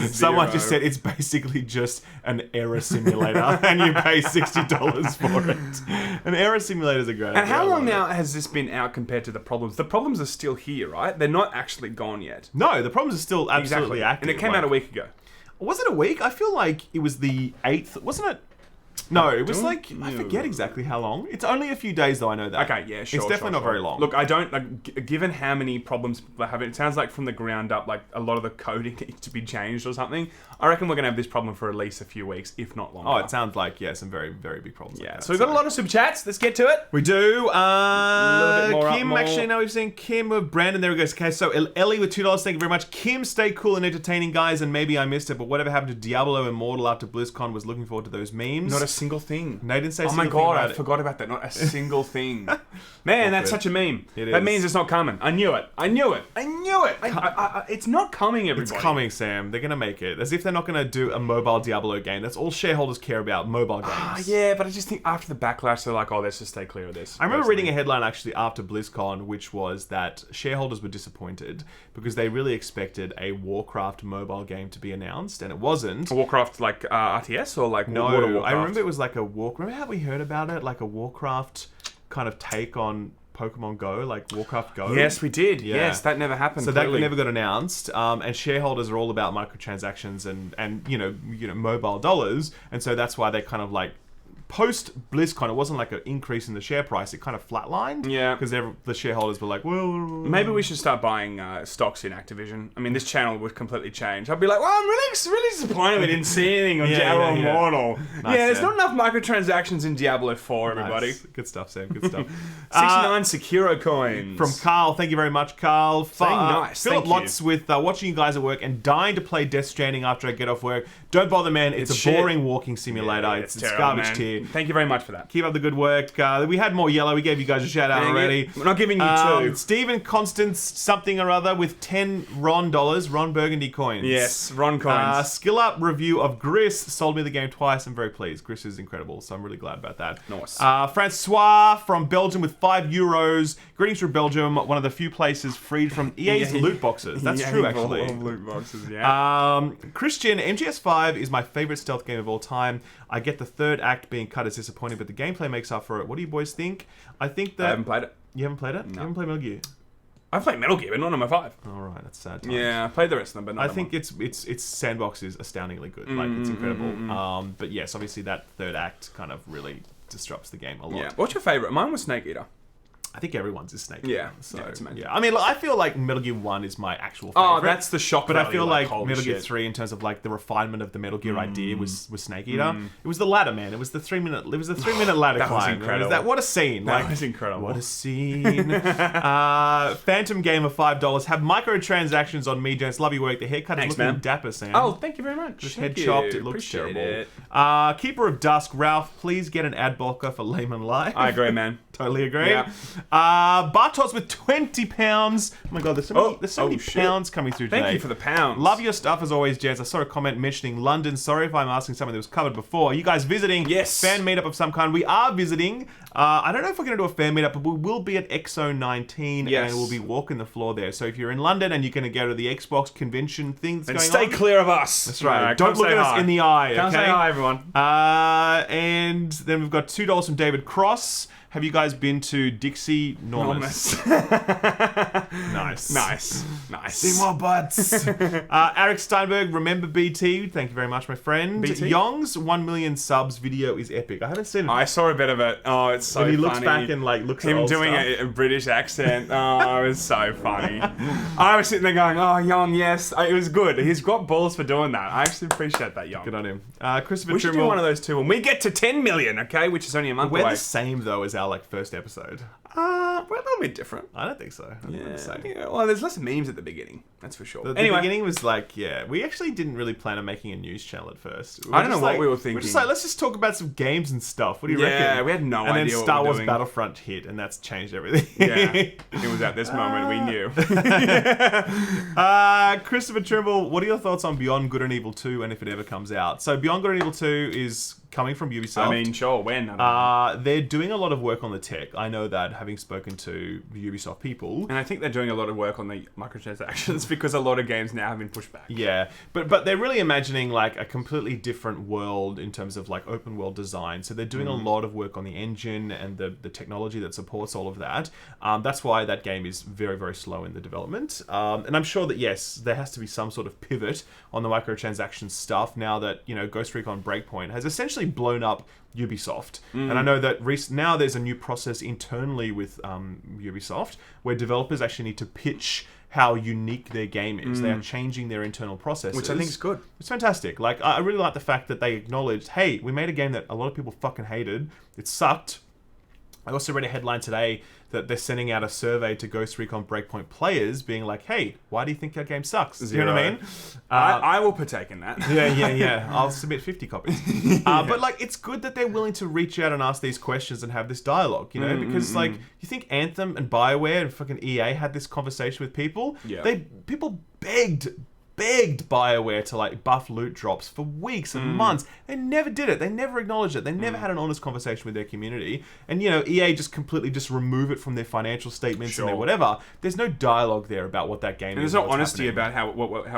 Speaker 2: someone just said it's basically just an error simulator, and you pay $60 for it. An error simulator is a great idea.
Speaker 1: And how long now has this been out compared to the problems? The problems are still here, right? They're not actually gone yet.
Speaker 2: No, the problems are still absolutely active.
Speaker 1: And it came out a week ago.
Speaker 2: Was it a week? I feel like it was the 8th. Wasn't it? No, it was like, I forget exactly how long. It's only a few days though, I know that.
Speaker 1: Okay, yeah, sure.
Speaker 2: It's definitely not very long.
Speaker 1: Look, I don't, given how many problems people are having, it sounds like from the ground up, like a lot of the coding needs to be changed or something. I reckon we're going to have this problem for at least a few weeks, if not longer.
Speaker 2: Oh, it sounds like, some very, very big problems.
Speaker 1: Yeah,
Speaker 2: like that,
Speaker 1: so we've got a lot of super chats. Let's get to it.
Speaker 2: We do.
Speaker 1: A little bit more
Speaker 2: Kim, actually, now we've seen Kim with Brandon. There we go. Okay, so Ellie with $2. Thank you very much. Kim, stay cool and entertaining, guys. And maybe I missed it, but whatever happened to Diablo Immortal after BlizzCon? Was looking forward to those memes.
Speaker 1: Not a single thing.
Speaker 2: They didn't say
Speaker 1: oh my god, I forgot about that. Not a single thing. Man, that's such a meme. That means it's not coming. I knew it. It's not coming, everybody.
Speaker 2: It's coming, Sam. They're going to make it. As if they're not going to do a mobile Diablo game. That's all shareholders care about, mobile games.
Speaker 1: Yeah, but I just think after the backlash, they're like, let's just stay clear of this.
Speaker 2: I remember reading a headline actually after BlizzCon, which was that shareholders were disappointed because they really expected a Warcraft mobile game to be announced, and it wasn't.
Speaker 1: A Warcraft like RTS or like
Speaker 2: no,
Speaker 1: Warcraft?
Speaker 2: I remember it was like a Warcraft. Remember how we heard about it? Like a Warcraft kind of take on Pokemon Go, like Warcraft Go.
Speaker 1: Yes, we did.
Speaker 2: Yeah.
Speaker 1: Yes, that never happened.
Speaker 2: So
Speaker 1: clearly.
Speaker 2: that never got announced. And shareholders are all about microtransactions and mobile dollars, and so that's why they kind of like post BlizzCon, it wasn't like an increase in the share price. It kind of flatlined.
Speaker 1: Yeah.
Speaker 2: Because the shareholders were like, well...
Speaker 1: Maybe we should start buying stocks in Activision. I mean, this channel would completely change. I'd be like, well, I'm really disappointed we didn't see anything on Diablo Immortal.
Speaker 2: Nice,
Speaker 1: there's not enough microtransactions in Diablo 4, everybody.
Speaker 2: Nice. Good stuff, Sam. Good stuff.
Speaker 1: 69 Sekiro coins.
Speaker 2: From Carl. Thank you very much, Carl.
Speaker 1: Saying nice.
Speaker 2: Philip Lotz with watching you guys at work and dying to play Death Stranding after I get off work. Don't bother, man. It's a boring walking simulator.
Speaker 1: Yeah,
Speaker 2: it's
Speaker 1: terrible,
Speaker 2: garbage
Speaker 1: man.
Speaker 2: tier.
Speaker 1: Thank you very much for that.
Speaker 2: Keep up the good work. We had more yellow. We gave you guys a shout out already.
Speaker 1: We're not giving you two.
Speaker 2: Stephen Constance something or other with $10 Ron Burgundy coins.
Speaker 1: Yes, Ron coins.
Speaker 2: Skill Up review of Gris sold me the game twice. I'm very pleased. Gris is incredible, so I'm really glad about that.
Speaker 1: Nice.
Speaker 2: Francois from Belgium with €5. Greetings from Belgium, one of the few places freed from EA's loot boxes. That's true, actually.
Speaker 1: Loot boxes, yeah.
Speaker 2: Christian, MGS5 is my favorite stealth game of all time. I get the third act being cut as disappointing, but the gameplay makes up for it. What do you boys think? I think that...
Speaker 1: I haven't played it.
Speaker 2: You haven't played it?
Speaker 1: No.
Speaker 2: You haven't played Metal Gear?
Speaker 1: I've played Metal Gear, but not on my 5.
Speaker 2: Alright, that's sad times.
Speaker 1: Yeah, I played the rest of them, but not
Speaker 2: I think its sandbox is astoundingly good. Like, it's incredible. But yes, obviously that third act kind of really disrupts the game a lot.
Speaker 1: Yeah. What's your favourite? Mine was Snake Eater.
Speaker 2: I think everyone's is Snake.
Speaker 1: Yeah.
Speaker 2: So,
Speaker 1: it's amazing.
Speaker 2: I mean, I feel like Metal Gear 1 is my actual favorite.
Speaker 1: Oh, that's the shock
Speaker 2: But I
Speaker 1: value,
Speaker 2: feel like
Speaker 1: holy
Speaker 2: Metal Gear
Speaker 1: shit.
Speaker 2: 3, in terms of like the refinement of the Metal Gear idea, was Snake Eater. It was the ladder, man. It was the 3 minute. It was the 3 minute ladder
Speaker 1: That was
Speaker 2: climb.
Speaker 1: incredible.
Speaker 2: What a scene!
Speaker 1: That was incredible.
Speaker 2: What a scene. Phantom Gamer $5. Have microtransactions on me, gents. Love your work. The haircut
Speaker 1: Thanks,
Speaker 2: is looking
Speaker 1: man.
Speaker 2: dapper, Sam.
Speaker 1: Oh, thank you very much.
Speaker 2: Just
Speaker 1: Thank
Speaker 2: head
Speaker 1: you.
Speaker 2: chopped. It looks
Speaker 1: Appreciate
Speaker 2: terrible.
Speaker 1: it.
Speaker 2: Keeper of Dusk, Ralph. Please get an ad blocker for Laymen Live.
Speaker 1: I agree, man.
Speaker 2: Totally agree.
Speaker 1: Yeah.
Speaker 2: Bartos with £20. Oh my god, there's so many
Speaker 1: shit.
Speaker 2: pounds coming through today.
Speaker 1: Thank you for the pounds.
Speaker 2: Love your stuff as always, Jez. I saw a comment mentioning London. Sorry if I'm asking something that was covered before. Are you guys visiting?
Speaker 1: Yes.
Speaker 2: Fan meetup of some kind. We are visiting. I don't know if we're going to do a fan meetup, but we will be at Exo 19
Speaker 1: Yes.
Speaker 2: and we'll be walking the floor there. So if you're in London and you're going to go to the Xbox convention thing that's
Speaker 1: And
Speaker 2: going
Speaker 1: stay
Speaker 2: on,
Speaker 1: clear of us.
Speaker 2: that's right. Don't look at us in the eye.
Speaker 1: Come
Speaker 2: okay?
Speaker 1: say hi, everyone.
Speaker 2: And then we've got $2 from David Cross. Have you guys been to Dixie Normus? Nice. See more butts. Eric Steinberg, remember BT? Thank you very much, my friend.
Speaker 1: BT?
Speaker 2: Young's 1 million subs video is epic. I haven't seen it.
Speaker 1: I saw a bit of it. Oh, it's so funny.
Speaker 2: When he looks back and like looks at
Speaker 1: him
Speaker 2: old
Speaker 1: doing
Speaker 2: stuff.
Speaker 1: a British accent. Oh, it was so funny. I was sitting there going, "Oh, Young, yes, it was good. He's got balls for doing that. I actually appreciate that, Young.
Speaker 2: Good on him. Christopher
Speaker 1: We should do one of those too when we get to 10 million, okay? Which is only a month
Speaker 2: We're
Speaker 1: away.
Speaker 2: the same though as our like first episode.
Speaker 1: We're a little bit different.
Speaker 2: I don't think so. I think we're the same.
Speaker 1: Yeah, well, there's less memes at the beginning. That's for sure.
Speaker 2: The
Speaker 1: Anyway,
Speaker 2: beginning was like, we actually didn't really plan on making a news channel at first.
Speaker 1: I don't know what we were thinking.
Speaker 2: We're just like, let's just talk about some games and stuff. What do you reckon?
Speaker 1: Yeah, we had no
Speaker 2: and
Speaker 1: idea
Speaker 2: then
Speaker 1: what
Speaker 2: Star
Speaker 1: we were
Speaker 2: Wars
Speaker 1: doing.
Speaker 2: Battlefront hit, and that's changed everything.
Speaker 1: Yeah, it was at this moment we knew.
Speaker 2: Christopher Trimble, what are your thoughts on Beyond Good and Evil 2 and if it ever comes out? So Beyond Good and Evil 2 is coming from Ubisoft.
Speaker 1: I mean, sure, when?
Speaker 2: They're doing a lot of work on the tech. I know that, having spoken to the Ubisoft people.
Speaker 1: And I think they're doing a lot of work on the microtransactions because a lot of games now have been pushed back.
Speaker 2: Yeah, but they're really imagining like a completely different world in terms of like open world design. So they're doing a lot of work on the engine and the technology that supports all of that. That's why that game is very, very slow in the development. And I'm sure that, yes, there has to be some sort of pivot on the microtransaction stuff now that, Ghost Recon Breakpoint has essentially blown up Ubisoft. And I know that now there's a new process internally with Ubisoft where developers actually need to pitch how unique their game is. They are changing their internal processes.
Speaker 1: Which I think is good.
Speaker 2: It's fantastic. Like, I really like the fact that they acknowledged, hey, we made a game that a lot of people fucking hated. It sucked. I also read a headline today that they're sending out a survey to Ghost Recon Breakpoint players being like, hey, why do you think that game sucks? You know what I mean?
Speaker 1: I will partake in that.
Speaker 2: Yeah. I'll submit 50 copies. But, like, it's good that they're willing to reach out and ask these questions and have this dialogue, because, like, you think Anthem and BioWare and fucking EA had this conversation with people?
Speaker 1: Yeah.
Speaker 2: People begged BioWare to like buff loot drops for weeks and months. They never did it. They never acknowledged it. They never had an honest conversation with their community. And EA just completely just remove it from their financial statements and their whatever. There's no dialogue there about what that game
Speaker 1: And
Speaker 2: is.
Speaker 1: there's no honesty about how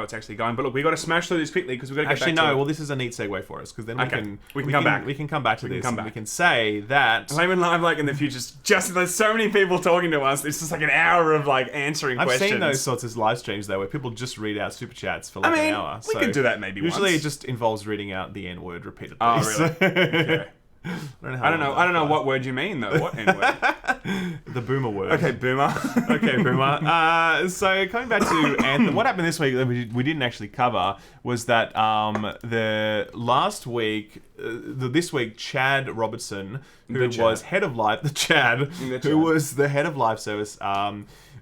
Speaker 1: it's actually going. But look, we got to smash through this quickly because we got to get
Speaker 2: Actually,
Speaker 1: back to
Speaker 2: no. Well, this is a neat segue for us because then we can
Speaker 1: come back.
Speaker 2: We can come back to this.
Speaker 1: come back.
Speaker 2: We can say that
Speaker 1: Laymen Live, like in the future, just there's so many people talking to us. It's just like an hour of like answering
Speaker 2: I've
Speaker 1: questions.
Speaker 2: seen those sorts of live streams though, where people just read out super chats for like an hour.
Speaker 1: We could do that maybe
Speaker 2: Usually
Speaker 1: once.
Speaker 2: it just involves reading out the N word repeatedly.
Speaker 1: Oh, really? Okay. I don't
Speaker 2: long
Speaker 1: know what word you mean though. What N-word?
Speaker 2: The boomer word.
Speaker 1: Okay, boomer.
Speaker 2: Okay, boomer. So coming back to Anthem, what happened this week that we didn't actually cover was that this week, Chad Robertson, who was head of live, who was the head of live service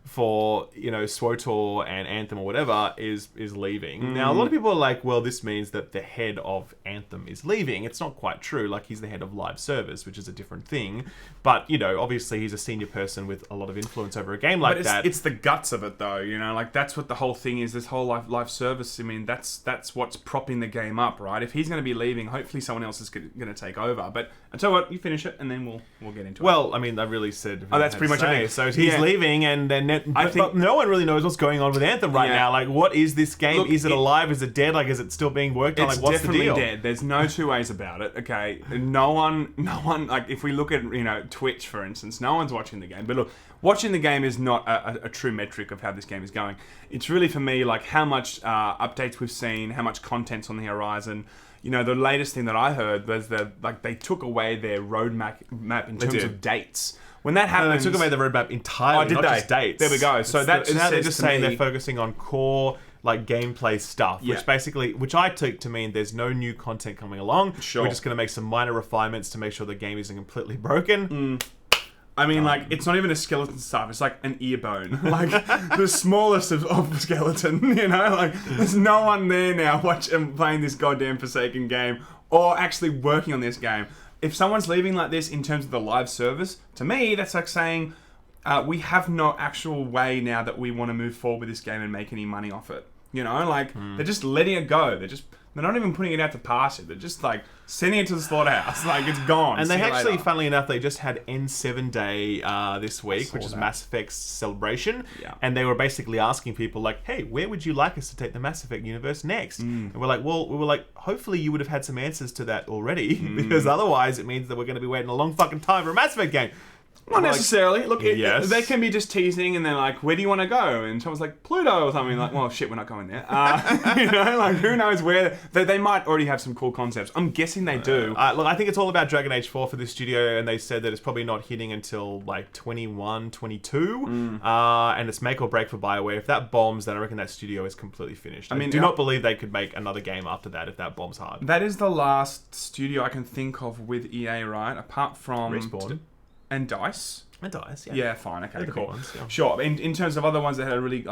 Speaker 2: for SWTOR and Anthem or whatever is leaving. Now a lot of people are like, well, this means that the head of Anthem is leaving. It's not quite true. Like, he's the head of live service, which is a different thing. But obviously he's a senior person with a lot of influence over a game like that.
Speaker 1: It's the guts of it though. Like that's what the whole thing is. This whole live service. I mean, that's what's propping the game up, right? If he's going to be leaving, hopefully someone else is going to take over. But I tell you what, you finish it and then we'll get into it.
Speaker 2: Well, I mean, I really said.
Speaker 1: Oh, that's pretty much it.
Speaker 2: So he's leaving, and then but no one really knows what's going on with Anthem right now. Like, what is this game? Look, is it alive? Is it dead? Like, is it still being worked on? Like, what's the deal?
Speaker 1: It's definitely dead. There's no two ways about it. Okay, no one. Like, if we look at Twitch, for instance, no one's watching the game. But look, watching the game is not a true metric of how this game is going. It's really for me like how much updates we've seen, how much content's on the horizon. The latest thing that I heard was that they took away their roadmap in terms of dates. When that happened,
Speaker 2: they took away the roadmap entirely, not just dates.
Speaker 1: There we go. So that
Speaker 2: now they're just saying they're focusing on core like gameplay stuff, which I took to mean there's no new content coming along.
Speaker 1: Sure.
Speaker 2: We're just going to make some minor refinements to make sure the game isn't completely broken.
Speaker 1: I mean, like, it's not even a skeleton staff. It's like an ear bone. Like, the smallest of skeleton, Like, there's no one there now playing this goddamn Forsaken game or actually working on this game. If someone's leaving like this in terms of the live service, to me, that's like saying we have no actual way now that we want to move forward with this game and make any money off it. They're just letting it go. They're not even putting it out to pasture. They're just like sending it to the slaughterhouse. Like, it's gone.
Speaker 2: And they actually, funnily enough, they just had N7 Day this week, which is Mass Effect's celebration.
Speaker 1: Yeah.
Speaker 2: And they were basically asking people like, hey, where would you like us to take the Mass Effect universe next? And we're like, hopefully you would have had some answers to that already, because otherwise it means that we're going to be waiting a long fucking time for a Mass Effect game.
Speaker 1: Not necessarily. Look,
Speaker 2: yes.
Speaker 1: they can be just teasing and they're like, where do you want to go? And someone's like, Pluto or something. Like, well, shit, we're not going there. Who knows where? They might already have some cool concepts. I'm guessing they do.
Speaker 2: Look, I think it's all about Dragon Age 4 for this studio, and they said that it's probably not hitting until like 21, 22. And it's make or break for BioWare. If that bombs, then I reckon that studio is completely finished. I do not believe they could make another game after that if that bombs hard.
Speaker 1: That is the last studio I can think of with EA, right? Apart from...
Speaker 2: Respawn.
Speaker 1: And DICE.
Speaker 2: And DICE, yeah.
Speaker 1: Yeah, fine. Okay, cool.
Speaker 2: Ones, yeah.
Speaker 1: Sure. In terms of other ones that had a really,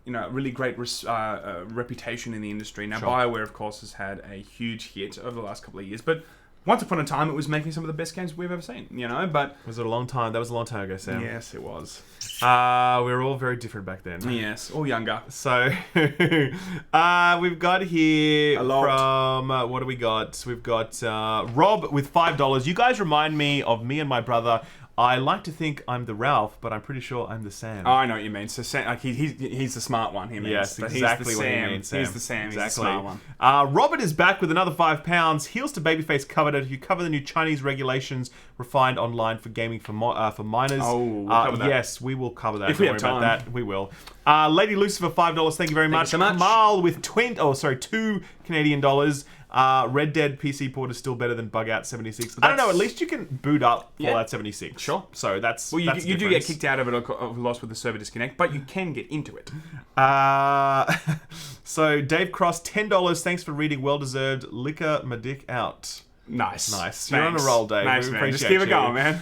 Speaker 1: really great reputation in the industry. Now, BioWare, of course, has had a huge hit over the last couple of years. But once upon a time, it was making some of the best games we've ever seen, But...
Speaker 2: Was it a long time? That was a long time ago, Sam.
Speaker 1: Yes, it was.
Speaker 2: We were all very different back then.
Speaker 1: Yes, all younger.
Speaker 2: So, we've got here
Speaker 1: a lot.
Speaker 2: from... what do we got? We've got Rob with $5. You guys remind me of me and my brother. I like to think I'm the Ralph, but I'm pretty sure I'm the Sam.
Speaker 1: Oh, I know what you mean. So Sam, he's the smart one. He means.
Speaker 2: Yes, exactly what he means, Sam.
Speaker 1: He's the Sam.
Speaker 2: Exactly.
Speaker 1: He's the smart one.
Speaker 2: Robert is back with another £5. Heels to Babyface covered it. You cover the new Chinese regulations refined online for gaming for minors.
Speaker 1: Oh, we'll cover that.
Speaker 2: Yes, we will cover that.
Speaker 1: If we have time.
Speaker 2: About that, we will. Lady Lucifer, $5. Thank you very much.
Speaker 1: Thank you so much.
Speaker 2: Kamal with $2 Canadian dollars. Red Dead PC port is still better than Bug Out 76. I don't know. At least you can boot up Fallout 76.
Speaker 1: Sure.
Speaker 2: So that's
Speaker 1: you
Speaker 2: that's
Speaker 1: do get kicked out of it or lost with the server disconnect, but you can get into it.
Speaker 2: So Dave Cross, $10. Thanks for reading. Well deserved. Liquor my dick out.
Speaker 1: Nice.
Speaker 2: Thanks. You're on a roll, Dave.
Speaker 1: Nice,
Speaker 2: we
Speaker 1: man.
Speaker 2: appreciate
Speaker 1: Just keep it
Speaker 2: you.
Speaker 1: going, man.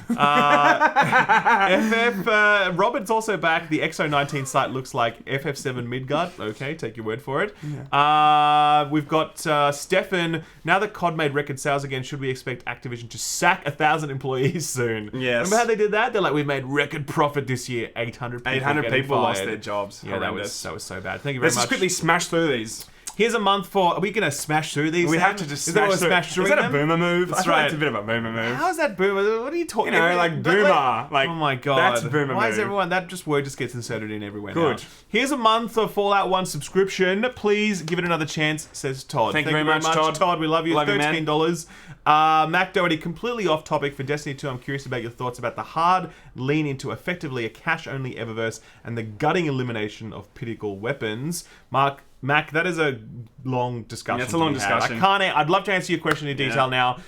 Speaker 2: Robert's also back. The XO19 site looks like FF7 Midgard. Okay, take your word for it.
Speaker 1: Yeah.
Speaker 2: We've got Stefan. Now that COD made record sales again, should we expect Activision to sack 1,000 employees soon?
Speaker 1: Yes.
Speaker 2: Remember how they did that? They're like, we made record profit this year. 800
Speaker 1: people lost
Speaker 2: fired.
Speaker 1: their jobs.
Speaker 2: Yeah, that was so bad. Thank you very
Speaker 1: Let's
Speaker 2: much.
Speaker 1: just quickly smash through these.
Speaker 2: Here's a month for... Are we going to smash through these?
Speaker 1: We
Speaker 2: Sam?
Speaker 1: have to just
Speaker 2: Is that
Speaker 1: smash through. Is that a boomer move?
Speaker 2: That's
Speaker 1: I feel
Speaker 2: right.
Speaker 1: like it's a bit of a boomer move.
Speaker 2: How's that boomer? What are you talking
Speaker 1: about? Like boomer. Like,
Speaker 2: oh my god.
Speaker 1: That's boomer
Speaker 2: Why
Speaker 1: move.
Speaker 2: is everyone... That word just gets inserted in everywhere
Speaker 1: Good.
Speaker 2: now. Here's a month of Fallout 1 subscription. Please give it another chance, says Todd.
Speaker 1: Thank you very much, Todd.
Speaker 2: Todd, we love you.
Speaker 1: Love you, man.
Speaker 2: $13. Mac Doherty, completely off topic for Destiny 2. I'm curious about your thoughts about the hard lean into effectively a cash-only Eververse and the gutting elimination of pinnacle weapons. Mac, that is a long discussion.
Speaker 1: Yeah, it's a long discussion.
Speaker 2: I'd love to answer your question in detail now,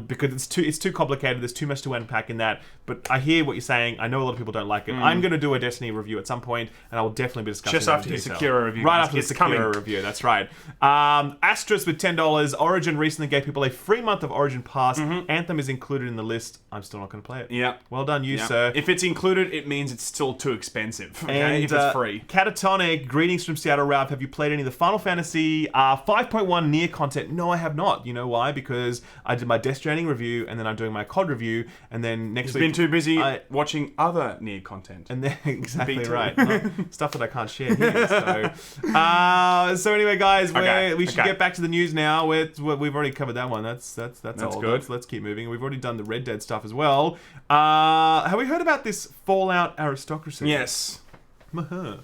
Speaker 2: because it's too complicated. There's too much to unpack in that. But I hear what you're saying. I know a lot of people don't like it. I'm going to do a Destiny review at some point, and I will definitely be discussing
Speaker 1: just
Speaker 2: it
Speaker 1: after
Speaker 2: in
Speaker 1: the
Speaker 2: detail.
Speaker 1: Sekiro review.
Speaker 2: Right after the
Speaker 1: It's
Speaker 2: Sekiro
Speaker 1: coming.
Speaker 2: review. That's right. Asterisk with $10. Origin recently gave people a free month of Origin Pass. Anthem is included in the list. I'm still not going to play it.
Speaker 1: Yeah.
Speaker 2: Well done, sir.
Speaker 1: If it's included, it means it's still too expensive. Okay?
Speaker 2: And,
Speaker 1: if it's free.
Speaker 2: Catatonic, greetings from Seattle, Ralph. Have you played any of the Final Fantasy 5.1 Nier content? No, I have not. You know why? Because I did my Death Stranding review, and then I'm doing my COD review, and then next week...
Speaker 1: Been too busy watching other Nier content.
Speaker 2: And then, exactly
Speaker 1: BT.
Speaker 2: right. Stuff that I can't share here. So anyway, guys, we should get back to the news now. We've already covered that one. That's all
Speaker 1: good.
Speaker 2: Let's keep moving. We've already done the Red Dead stuff as well. Have we heard about this Fallout aristocracy?
Speaker 1: Yes.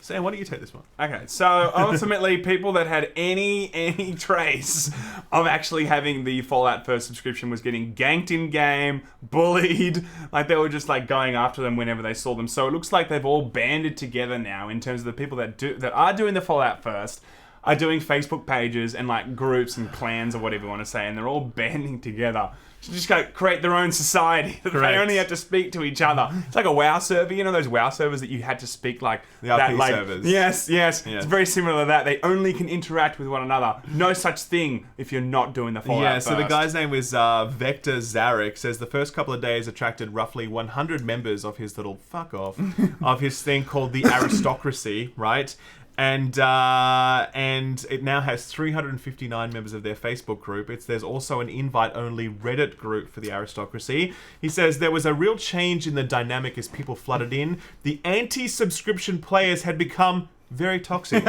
Speaker 2: Sam, why don't you take this one?
Speaker 1: Okay, so ultimately, people that had any trace of actually having the Fallout First subscription was getting ganked in game, bullied, like they were just like going after them whenever they saw them. So it looks like they've all banded together now in terms of the people that are doing the Fallout First. Are doing Facebook pages and like groups and clans or whatever you want to say, and they're all banding together to just go create their own society.
Speaker 2: Correct.
Speaker 1: They only have to speak to each other. It's like a WoW server, you know those WoW servers that you had to speak like
Speaker 2: the
Speaker 1: that,
Speaker 2: RP
Speaker 1: like,
Speaker 2: servers.
Speaker 1: Yes. It's very similar to that. They only can interact with one another. No such thing if you're not doing the Fallout.
Speaker 2: Yeah, so the
Speaker 1: First.
Speaker 2: guy's name was Vector Zarek. Says the first couple of days attracted roughly 100 members of his little fuck off of his thing called the aristocracy, right? And it now has 359 members of their Facebook group. There's also an invite-only Reddit group for the aristocracy. He says there was a real change in the dynamic as people flooded in. The anti-subscription players had become very toxic.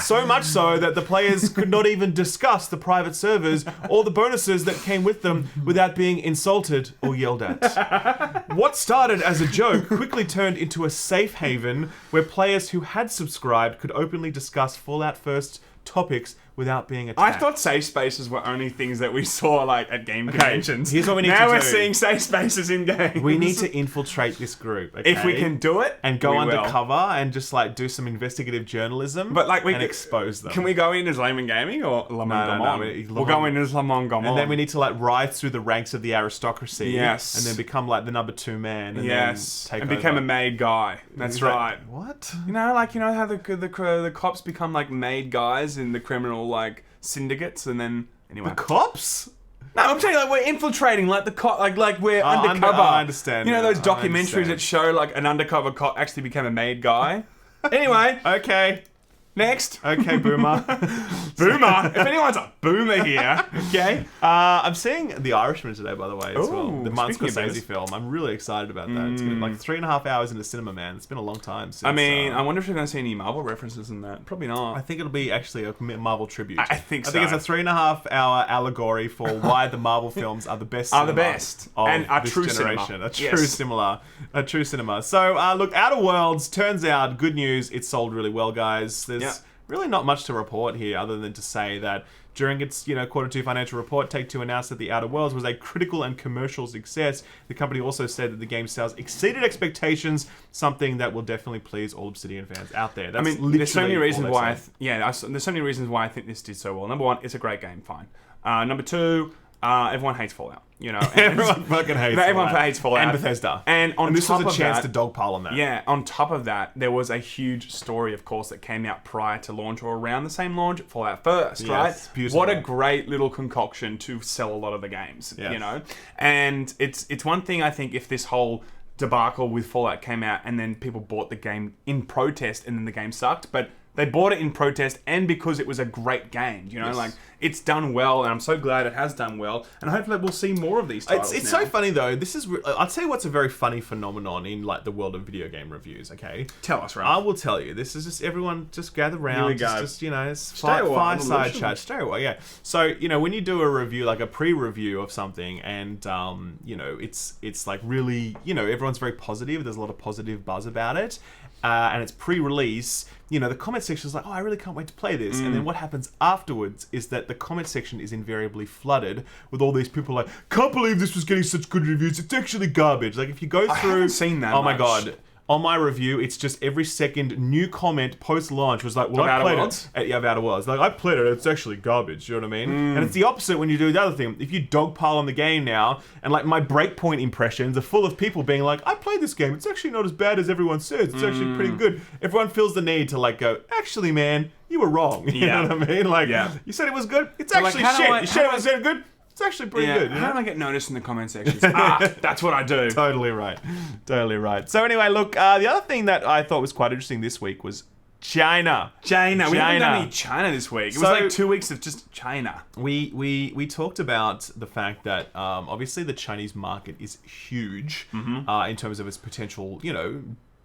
Speaker 2: So much so that the players could not even discuss the private servers or the bonuses that came with them without being insulted or yelled at. What started as a joke quickly turned into a safe haven where players who had subscribed could openly discuss Fallout First topics without being attacked.
Speaker 1: I thought safe spaces were only things that we saw like at game conventions.
Speaker 2: Here's what we need to
Speaker 1: now
Speaker 2: do.
Speaker 1: we're seeing safe spaces in games.
Speaker 2: We need to infiltrate this group. Okay?
Speaker 1: If we can do it,
Speaker 2: and go
Speaker 1: we
Speaker 2: undercover and just like do some investigative journalism,
Speaker 1: but like
Speaker 2: and expose them.
Speaker 1: Can we go in as Laymen Gaming or Lamont Gamon? We'll go in as Lamont Gamon.
Speaker 2: And then we need to like rise through the ranks of the aristocracy.
Speaker 1: Yes.
Speaker 2: And then become like the number 2 man. And
Speaker 1: yes.
Speaker 2: Then take
Speaker 1: and become
Speaker 2: over.
Speaker 1: a made guy. That's right.
Speaker 2: What?
Speaker 1: You know how the cops become like made guys in the criminal like syndicates, and then anyway.
Speaker 2: The cops?
Speaker 1: No, I'm saying like we're infiltrating, like the cop, like we're undercover.
Speaker 2: I understand.
Speaker 1: You know those documentaries that show like an undercover cop actually became a made guy. Anyway,
Speaker 2: okay.
Speaker 1: Next.
Speaker 2: Okay, boomer.
Speaker 1: Boomer. If anyone's a boomer here, okay.
Speaker 2: I'm seeing The Irishman today, by the way, as well.
Speaker 1: Ooh,
Speaker 2: The Martin
Speaker 1: speaking of
Speaker 2: Scorsese film. I'm really excited about that. It's been like 3.5 hours in the cinema, man. It's been a long time since.
Speaker 1: I mean, I wonder if we're going to see any Marvel references in that. Probably not.
Speaker 2: I think it'll be actually a Marvel tribute.
Speaker 1: I think so.
Speaker 2: I think it's a 3.5 hour allegory for why the Marvel films are the best.
Speaker 1: Are the best.
Speaker 2: Of
Speaker 1: and a
Speaker 2: this
Speaker 1: true
Speaker 2: generation.
Speaker 1: cinema.
Speaker 2: A true cinema. So, look, Outer Worlds, turns out, good news, it sold really well, guys. There's really not much to report here other than to say that during its Q2 financial report, Take-Two announced that The Outer Worlds was a critical and commercial success. The company also said that the game's sales exceeded expectations, something that will definitely please all Obsidian fans out there. That's
Speaker 1: there's so many reasons why. There's so many reasons why I think this did so well. Number one, it's a great game. Fine. Number two, everyone hates Fallout.
Speaker 2: Everyone fucking hates Fallout.
Speaker 1: Everyone hates Fallout.
Speaker 2: And Bethesda.
Speaker 1: And
Speaker 2: this was a chance to dogpile on that.
Speaker 1: Yeah, on top of that, there was a huge story, of course, that came out prior to launch or around the same launch, Fallout First, right?
Speaker 2: Beautiful.
Speaker 1: What a great little concoction to sell a lot of the games, And it's one thing, I think, if this whole debacle with Fallout came out and then people bought the game in protest and then the game sucked, but they bought it in protest and because it was a great game, like it's done well, and I'm so glad it has done well, and hopefully we'll see more of these titles.
Speaker 2: It's so funny though. This is I'll tell you what's a very funny phenomenon in like the world of video game reviews. Okay,
Speaker 1: tell us, right?
Speaker 2: I will tell you. This is just everyone just gather round.
Speaker 1: Here we go.
Speaker 2: It's fireside chat. Stay a while, yeah. So when you do a review, like a pre-review of something, and it's like really everyone's very positive. There's a lot of positive buzz about it. And it's pre-release, the comment section is like, oh, I really can't wait to play this. And then what happens afterwards is that the comment section is invariably flooded with all these people like, can't believe this was getting such good reviews. It's actually garbage. Like, if you go through...
Speaker 1: I haven't seen that
Speaker 2: Oh, my
Speaker 1: much.
Speaker 2: God. On my review, it's just every second new comment post-launch was like, well, I played it. Of Outer Worlds. Like, I played it, it's actually garbage, you know what I mean? And it's the opposite when you do the other thing. If you dogpile on the game now, and like my Breakpoint impressions are full of people being like, I played this game, it's actually not as bad as everyone says, it's actually pretty good. Everyone feels the need to like go, actually, man, you were wrong. You know what I mean? Like, you said it was good, it's actually shit. You said it was good. It's actually pretty good.
Speaker 1: How do I get noticed in the comment sections? That's what I do.
Speaker 2: Totally right. So anyway, look, the other thing that I thought was quite interesting this week was China.
Speaker 1: We haven't done any China this week. It was like 2 weeks of just China.
Speaker 2: We talked about the fact that obviously the Chinese market is huge in terms of its potential,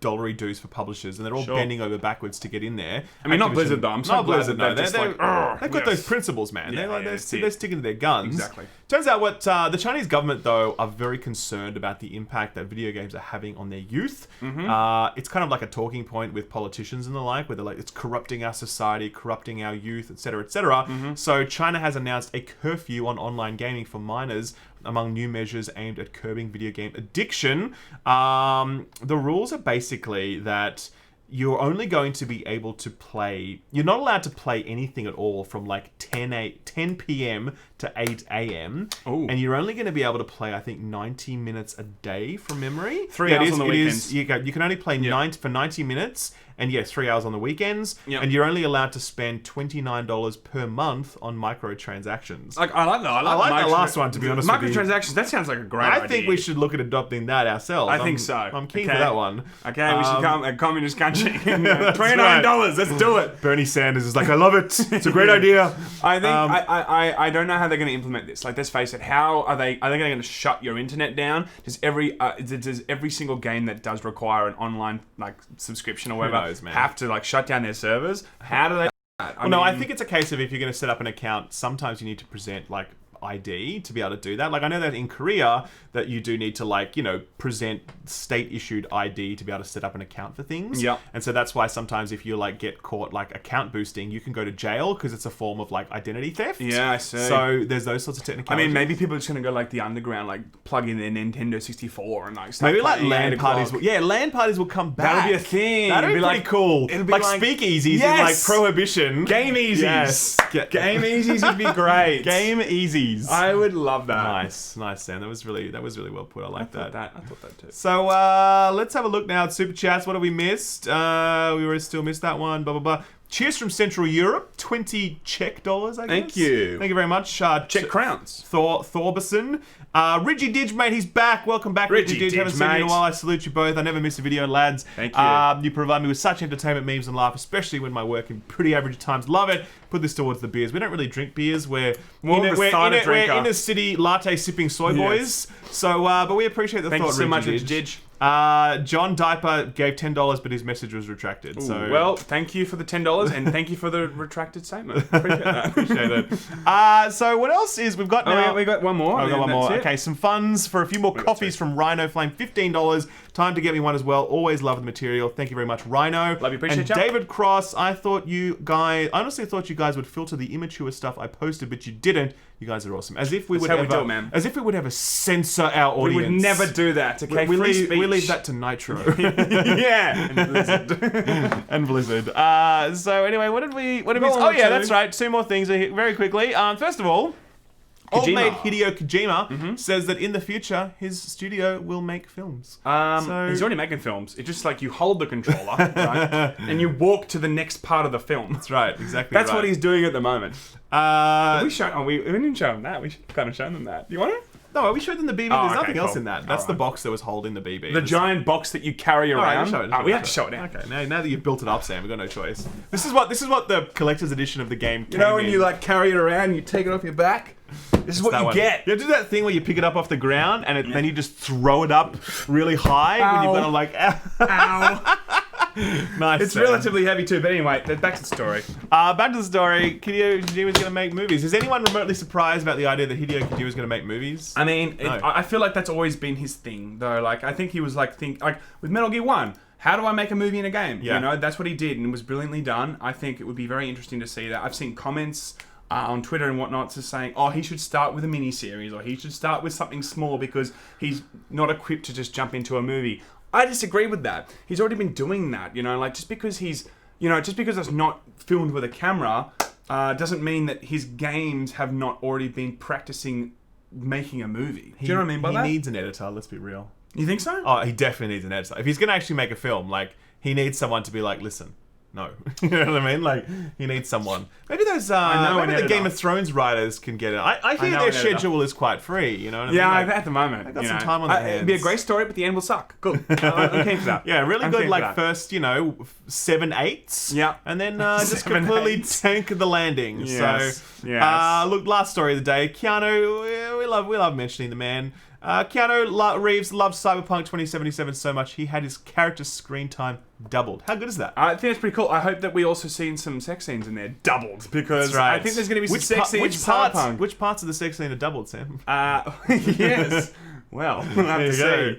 Speaker 2: dollary dues for publishers, and they're all bending over backwards to get in there.
Speaker 1: I mean, not Blizzard though. I'm so glad
Speaker 2: Blizzard,
Speaker 1: that
Speaker 2: they've got those principles, man. They're sticking to their guns.
Speaker 1: Exactly.
Speaker 2: Turns out what the Chinese government, though, are very concerned about the impact that video games are having on their youth. It's kind of like a talking point with politicians and the like, where they're like, it's corrupting our society, corrupting our youth, etc., etc. So China has announced a curfew on online gaming for minors, among new measures aimed at curbing video game addiction. The rules are basically that you're only going to be able to play... You're not allowed to play anything at all from like 10 p.m. to 8 a.m. And you're only going to be able to play, I think, 90 minutes a day from memory.
Speaker 1: 3 hours on the weekends.
Speaker 2: You can only play for 90 minutes. And yes, 3 hours on the weekends. And you're only allowed to spend $29 per month on microtransactions.
Speaker 1: Like, I like that. I
Speaker 2: like the last one, to be honest with you.
Speaker 1: Microtransactions, that sounds like a great idea.
Speaker 2: I think we should look at adopting that ourselves.
Speaker 1: I think so.
Speaker 2: I'm keen for that one.
Speaker 1: Okay, we should come a communist country. $29, let's do it.
Speaker 2: Bernie Sanders is like, I love it. It's a great idea.
Speaker 1: I think I don't know how they're going to implement this. Like, let's face it. How are they going to shut your internet down? Does every single game that does require an online like subscription or whatever have to like shut down their servers? How do they?
Speaker 2: I think it's a case of if you're going to set up an account, sometimes you need to present like ID to be able to do that. Like, I know that in Korea that you do need to, like, you know, present state-issued ID to be able to set up an account for things.
Speaker 1: Yeah.
Speaker 2: And so that's why sometimes if you, like, get caught, like, account boosting, you can go to jail because it's a form of, like, identity theft.
Speaker 1: Yeah, I see.
Speaker 2: So there's those sorts of technicalities.
Speaker 1: I mean, maybe people are just going to go, like, the underground, like, plug in their Nintendo 64 and, like, start
Speaker 2: maybe, like,
Speaker 1: playing
Speaker 2: LAN
Speaker 1: 8
Speaker 2: parties.
Speaker 1: o'clock.
Speaker 2: LAN parties will come back.
Speaker 1: That'll be a thing.
Speaker 2: That'd be
Speaker 1: It'll
Speaker 2: pretty cool.
Speaker 1: It'll be
Speaker 2: like speakeasies in, like,
Speaker 1: Yes!
Speaker 2: Prohibition.
Speaker 1: Game easies.
Speaker 2: Yes.
Speaker 1: Game easies would be great.
Speaker 2: Game easies.
Speaker 1: I would love that.
Speaker 2: Nice, Sam. That was really well put. I like that.
Speaker 1: I thought that too.
Speaker 2: So let's have a look now at Super Chats. What have we missed? We already still missed that one. Blah, blah, blah. Cheers from Central Europe. 20 Czech dollars, I guess.
Speaker 1: Thank you.
Speaker 2: Thank you very much.
Speaker 1: Czech crowns.
Speaker 2: Thorberson. Reggie Didge, mate, he's back. Welcome back, Reggie Didge. Haven't seen you in a while. I salute you both. I never miss a video, lads.
Speaker 1: Thank you.
Speaker 2: You provide me with such entertainment, memes, and laugh, especially when my work in pretty average times. Love it. Put this towards the beers. We don't really drink beers. We're inner city latte sipping soy boys. So, but we appreciate the
Speaker 1: Thank
Speaker 2: thought,
Speaker 1: you so much,
Speaker 2: Reggie
Speaker 1: Reggie
Speaker 2: Didge.
Speaker 1: Didge.
Speaker 2: John Diaper gave $10, but his message was retracted. So,
Speaker 1: Well, thank you for the $10 and thank you for the retracted statement. Appreciate that.
Speaker 2: appreciate it. So what else is we've got now?
Speaker 1: We got one more.
Speaker 2: I've got one more.
Speaker 1: It.
Speaker 2: Okay, some funds for a few more coffees from Rhino Flame. $15. Time to get me one as well. Always love the material. Thank you very much, Rhino.
Speaker 1: Love you, appreciate
Speaker 2: and
Speaker 1: you.
Speaker 2: David Cross, I honestly thought you guys would filter the immature stuff I posted, but you didn't. You guys are awesome. As if we would ever censor our audience.
Speaker 1: We would never do that. Okay,
Speaker 2: we leave that to Nitro.
Speaker 1: Yeah, and Blizzard.
Speaker 2: And Blizzard. So anyway, what did we? Oh yeah, that's right. Two more things very quickly. First of all, old mate Hideo Kojima says that in the future his studio will make films.
Speaker 1: He's already making films. It's just like you hold the controller, right, and you walk to the next part of the film.
Speaker 2: That's right, exactly.
Speaker 1: That's what he's doing at the moment.
Speaker 2: We
Speaker 1: didn't show them that. We should have kind of shown them that. Do you want it?
Speaker 2: No, we showed them the BB. There's nothing else
Speaker 1: cool.
Speaker 2: in that. That's the box that was holding the BB.
Speaker 1: The giant box that you carry around. We have to show it now.
Speaker 2: Okay, now that you've built it up, Sam, we've got no choice. This is what the collector's edition of the game came
Speaker 1: You know when
Speaker 2: in.
Speaker 1: you like carry it around, you take it off your back. This is what you get.
Speaker 2: You do that thing where you pick it up off the ground and then you just throw it up really high when you've got to like.
Speaker 1: Ow.
Speaker 2: Nice.
Speaker 1: It's relatively heavy too, but anyway, back to the story.
Speaker 2: Back to the story. Hideo Kojima's going to make movies. Is anyone remotely surprised about the idea that Hideo Kojima's going to make movies?
Speaker 1: I mean,
Speaker 2: No.
Speaker 1: I feel like that's always been his thing, though. Like, I think he was like with Metal Gear 1. How do I make a movie in a game?
Speaker 2: Yeah.
Speaker 1: You know, that's what he did, and it was brilliantly done. I think it would be very interesting to see that. I've seen comments on Twitter and whatnot just saying, oh, he should start with a mini-series, or he should start with something small because he's not equipped to just jump into a movie. I disagree with that. He's already been doing that, you know, like just because it's not filmed with a camera doesn't mean that his games have not already been practicing making a movie. Do you know what I mean by that?
Speaker 2: He needs an editor, let's be real.
Speaker 1: You think so?
Speaker 2: Oh, he definitely needs an editor. If he's going to actually make a film, like, he needs someone to be like, listen, no. You know what I mean? Like, he needs someone. Maybe those, maybe the Game of Thrones writers can get it. I hear their schedule is quite free, you know what I mean?
Speaker 1: Yeah,
Speaker 2: like,
Speaker 1: at the moment.
Speaker 2: I got some time on their hands.
Speaker 1: It'd be a great story, but the end will suck. Cool. I'm keen for that.
Speaker 2: Yeah, really good, like, first, 7/8.
Speaker 1: Yeah.
Speaker 2: And then just completely tank the landing.
Speaker 1: Yes.
Speaker 2: So,
Speaker 1: Yes.
Speaker 2: look, last story of the day. Keanu, we love mentioning the man. Keanu Reeves loves Cyberpunk 2077 so much he had his character's screen time doubled. How good is that?
Speaker 1: I think it's pretty cool. I hope that we also see some sex scenes in there doubled because I think there's going to be some sex scenes in Cyberpunk.
Speaker 2: Which parts of the sex scene are doubled, Sam?
Speaker 1: Yes. Well, we'll have to see.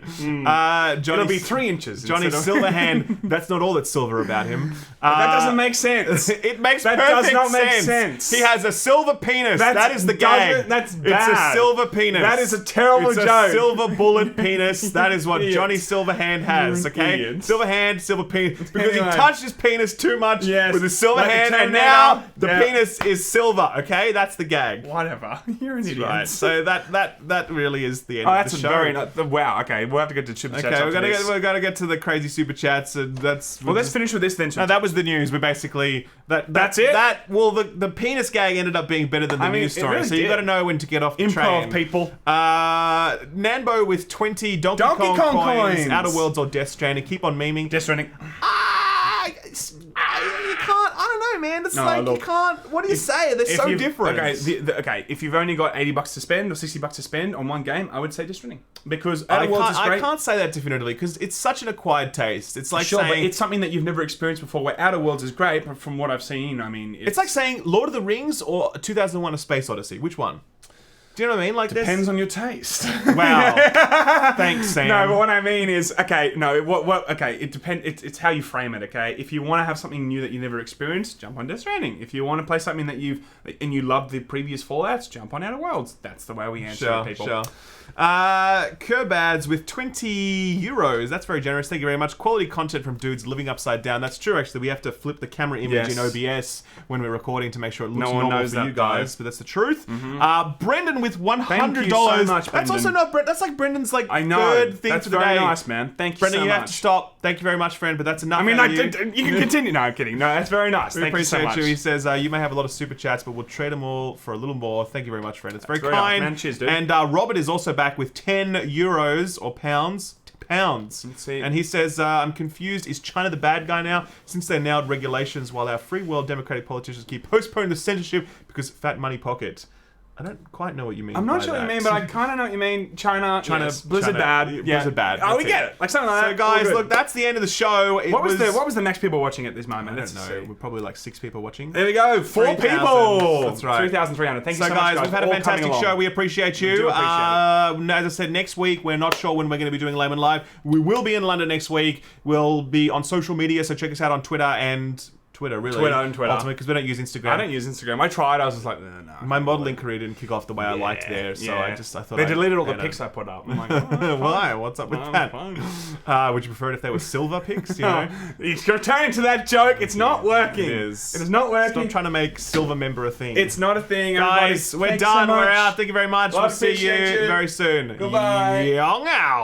Speaker 1: It'll be 3 inches.
Speaker 2: Johnny Silverhand, that's not all that's silver about him.
Speaker 1: That doesn't make sense.
Speaker 2: It makes
Speaker 1: that
Speaker 2: perfect
Speaker 1: does not
Speaker 2: sense.
Speaker 1: make sense.
Speaker 2: He has a silver penis. That is the gag.
Speaker 1: That's bad.
Speaker 2: It's a silver penis.
Speaker 1: That is a terrible joke.
Speaker 2: It's a silver bullet penis. That is what Johnny Silverhand has, okay?
Speaker 1: Idiot.
Speaker 2: Silver hand, silver penis. Because he touched his penis too much with his silver hand, and now the penis is silver, okay? That's the gag.
Speaker 1: Whatever. You're an idiot.
Speaker 2: Right. So that really is the end of the show.
Speaker 1: Very wow. Okay, we'll have to get to super chats.
Speaker 2: Okay, we're gonna get to the crazy super chats, and that's.
Speaker 1: Well, let's finish with this then.
Speaker 2: No, that was the news. We basically that's
Speaker 1: it.
Speaker 2: The penis gag ended up being better than the news story.
Speaker 1: Really
Speaker 2: so you got to know when to get off the train.
Speaker 1: Improv, people.
Speaker 2: Nambo with 20 Donkey Kong coins. Outer Worlds or Death Stranding. Keep on memeing.
Speaker 1: Death Stranding.
Speaker 2: You can't. I don't know, man. It's you can't. What do you say? They're so different.
Speaker 1: Okay, if you've only got $80 to spend or $60 to spend on one game, I would say Death Stranding because Outer Worlds is great.
Speaker 2: I can't say that definitively because it's such an acquired taste. It's like
Speaker 1: sure,
Speaker 2: saying,
Speaker 1: but it's something that you've never experienced before. Where Outer Worlds is great, but from what I've seen, I mean,
Speaker 2: it's like saying Lord of the Rings or 2001: A Space Odyssey. Which one? Do you know what I mean? Like,
Speaker 1: Depends on your taste.
Speaker 2: Wow. Thanks, Sam.
Speaker 1: No, but what I mean is, okay, no, okay, it depends. It's how you frame it, okay? If you want to have something new that you never experienced, jump on Death Stranding. If you want to play something that you love the previous Fallouts, jump on Outer Worlds. That's the way we answer it, people.
Speaker 2: Sure. Kerbads with 20 euros. That's very generous. Thank you very much. Quality content from dudes living upside down. That's true, actually. We have to flip the camera image in OBS when we're recording to make sure it looks normal for you guys. But that's the truth. Brendan with $100.
Speaker 1: Thank you so much,
Speaker 2: That's
Speaker 1: Brendan.
Speaker 2: also not... That's like Brendan's third thing
Speaker 1: That's
Speaker 2: for the
Speaker 1: very
Speaker 2: day.
Speaker 1: nice, man. Thank you
Speaker 2: Brendan,
Speaker 1: so much.
Speaker 2: you have to stop. Thank you very much, friend, but that's enough.
Speaker 1: I mean,
Speaker 2: out
Speaker 1: like,
Speaker 2: of
Speaker 1: you can continue. No, I'm kidding. No, that's very nice.
Speaker 2: We
Speaker 1: Thank you so
Speaker 2: appreciate
Speaker 1: much.
Speaker 2: you. He says, you may have a lot of super chats, but we'll trade them all for a little more. Thank you very much, friend. It's very
Speaker 1: very
Speaker 2: kind.
Speaker 1: nice, man. Cheers, dude.
Speaker 2: And Robert is also back with 10 euros or pounds. Pounds.
Speaker 1: Let's see.
Speaker 2: And he says, I'm confused. Is China the bad guy now? Since they nailed regulations while our free world democratic politicians keep postponing the censorship because fat money pocket. I don't quite know what you mean.
Speaker 1: I'm not sure what you mean, but I kind of know what you mean. China, yes. Blizzard bad. Yeah.
Speaker 2: Blizzard bad.
Speaker 1: Oh, we get it. Like something like that.
Speaker 2: So, guys,
Speaker 1: All good.
Speaker 2: look, that's the end of the show.
Speaker 1: What was the next people watching at this moment?
Speaker 2: I don't know. We're probably like 6 people watching.
Speaker 1: There we go. 4
Speaker 2: 3,000.
Speaker 1: people.
Speaker 2: That's right.
Speaker 1: 3,300. Thank you so much,
Speaker 2: guys, we've had a
Speaker 1: all
Speaker 2: fantastic
Speaker 1: coming
Speaker 2: show.
Speaker 1: along.
Speaker 2: We appreciate you.
Speaker 1: We do appreciate
Speaker 2: As I said, next week, we're not sure when we're going to be doing Laymen Live. We will be in London next week. We'll be on social media, so check us out on Twitter and... Twitter, ultimately, because we don't use Instagram.
Speaker 1: I don't use Instagram. I tried. I was just like, no.
Speaker 2: My modeling career didn't kick off the way I liked there, so I thought
Speaker 1: they deleted all the pics I put up. I'm like, oh,
Speaker 2: why? What's up with that? Would you prefer it if they were silver pics? You know,
Speaker 1: you're returning to that joke. It's not working.
Speaker 2: It is.
Speaker 1: It is not working.
Speaker 2: Stop trying to make silver member a thing.
Speaker 1: It's not a thing,
Speaker 2: guys.
Speaker 1: Everybody.
Speaker 2: We're done. We're out. Thank you very much. We'll see you very soon.
Speaker 1: Goodbye.
Speaker 2: Yong out.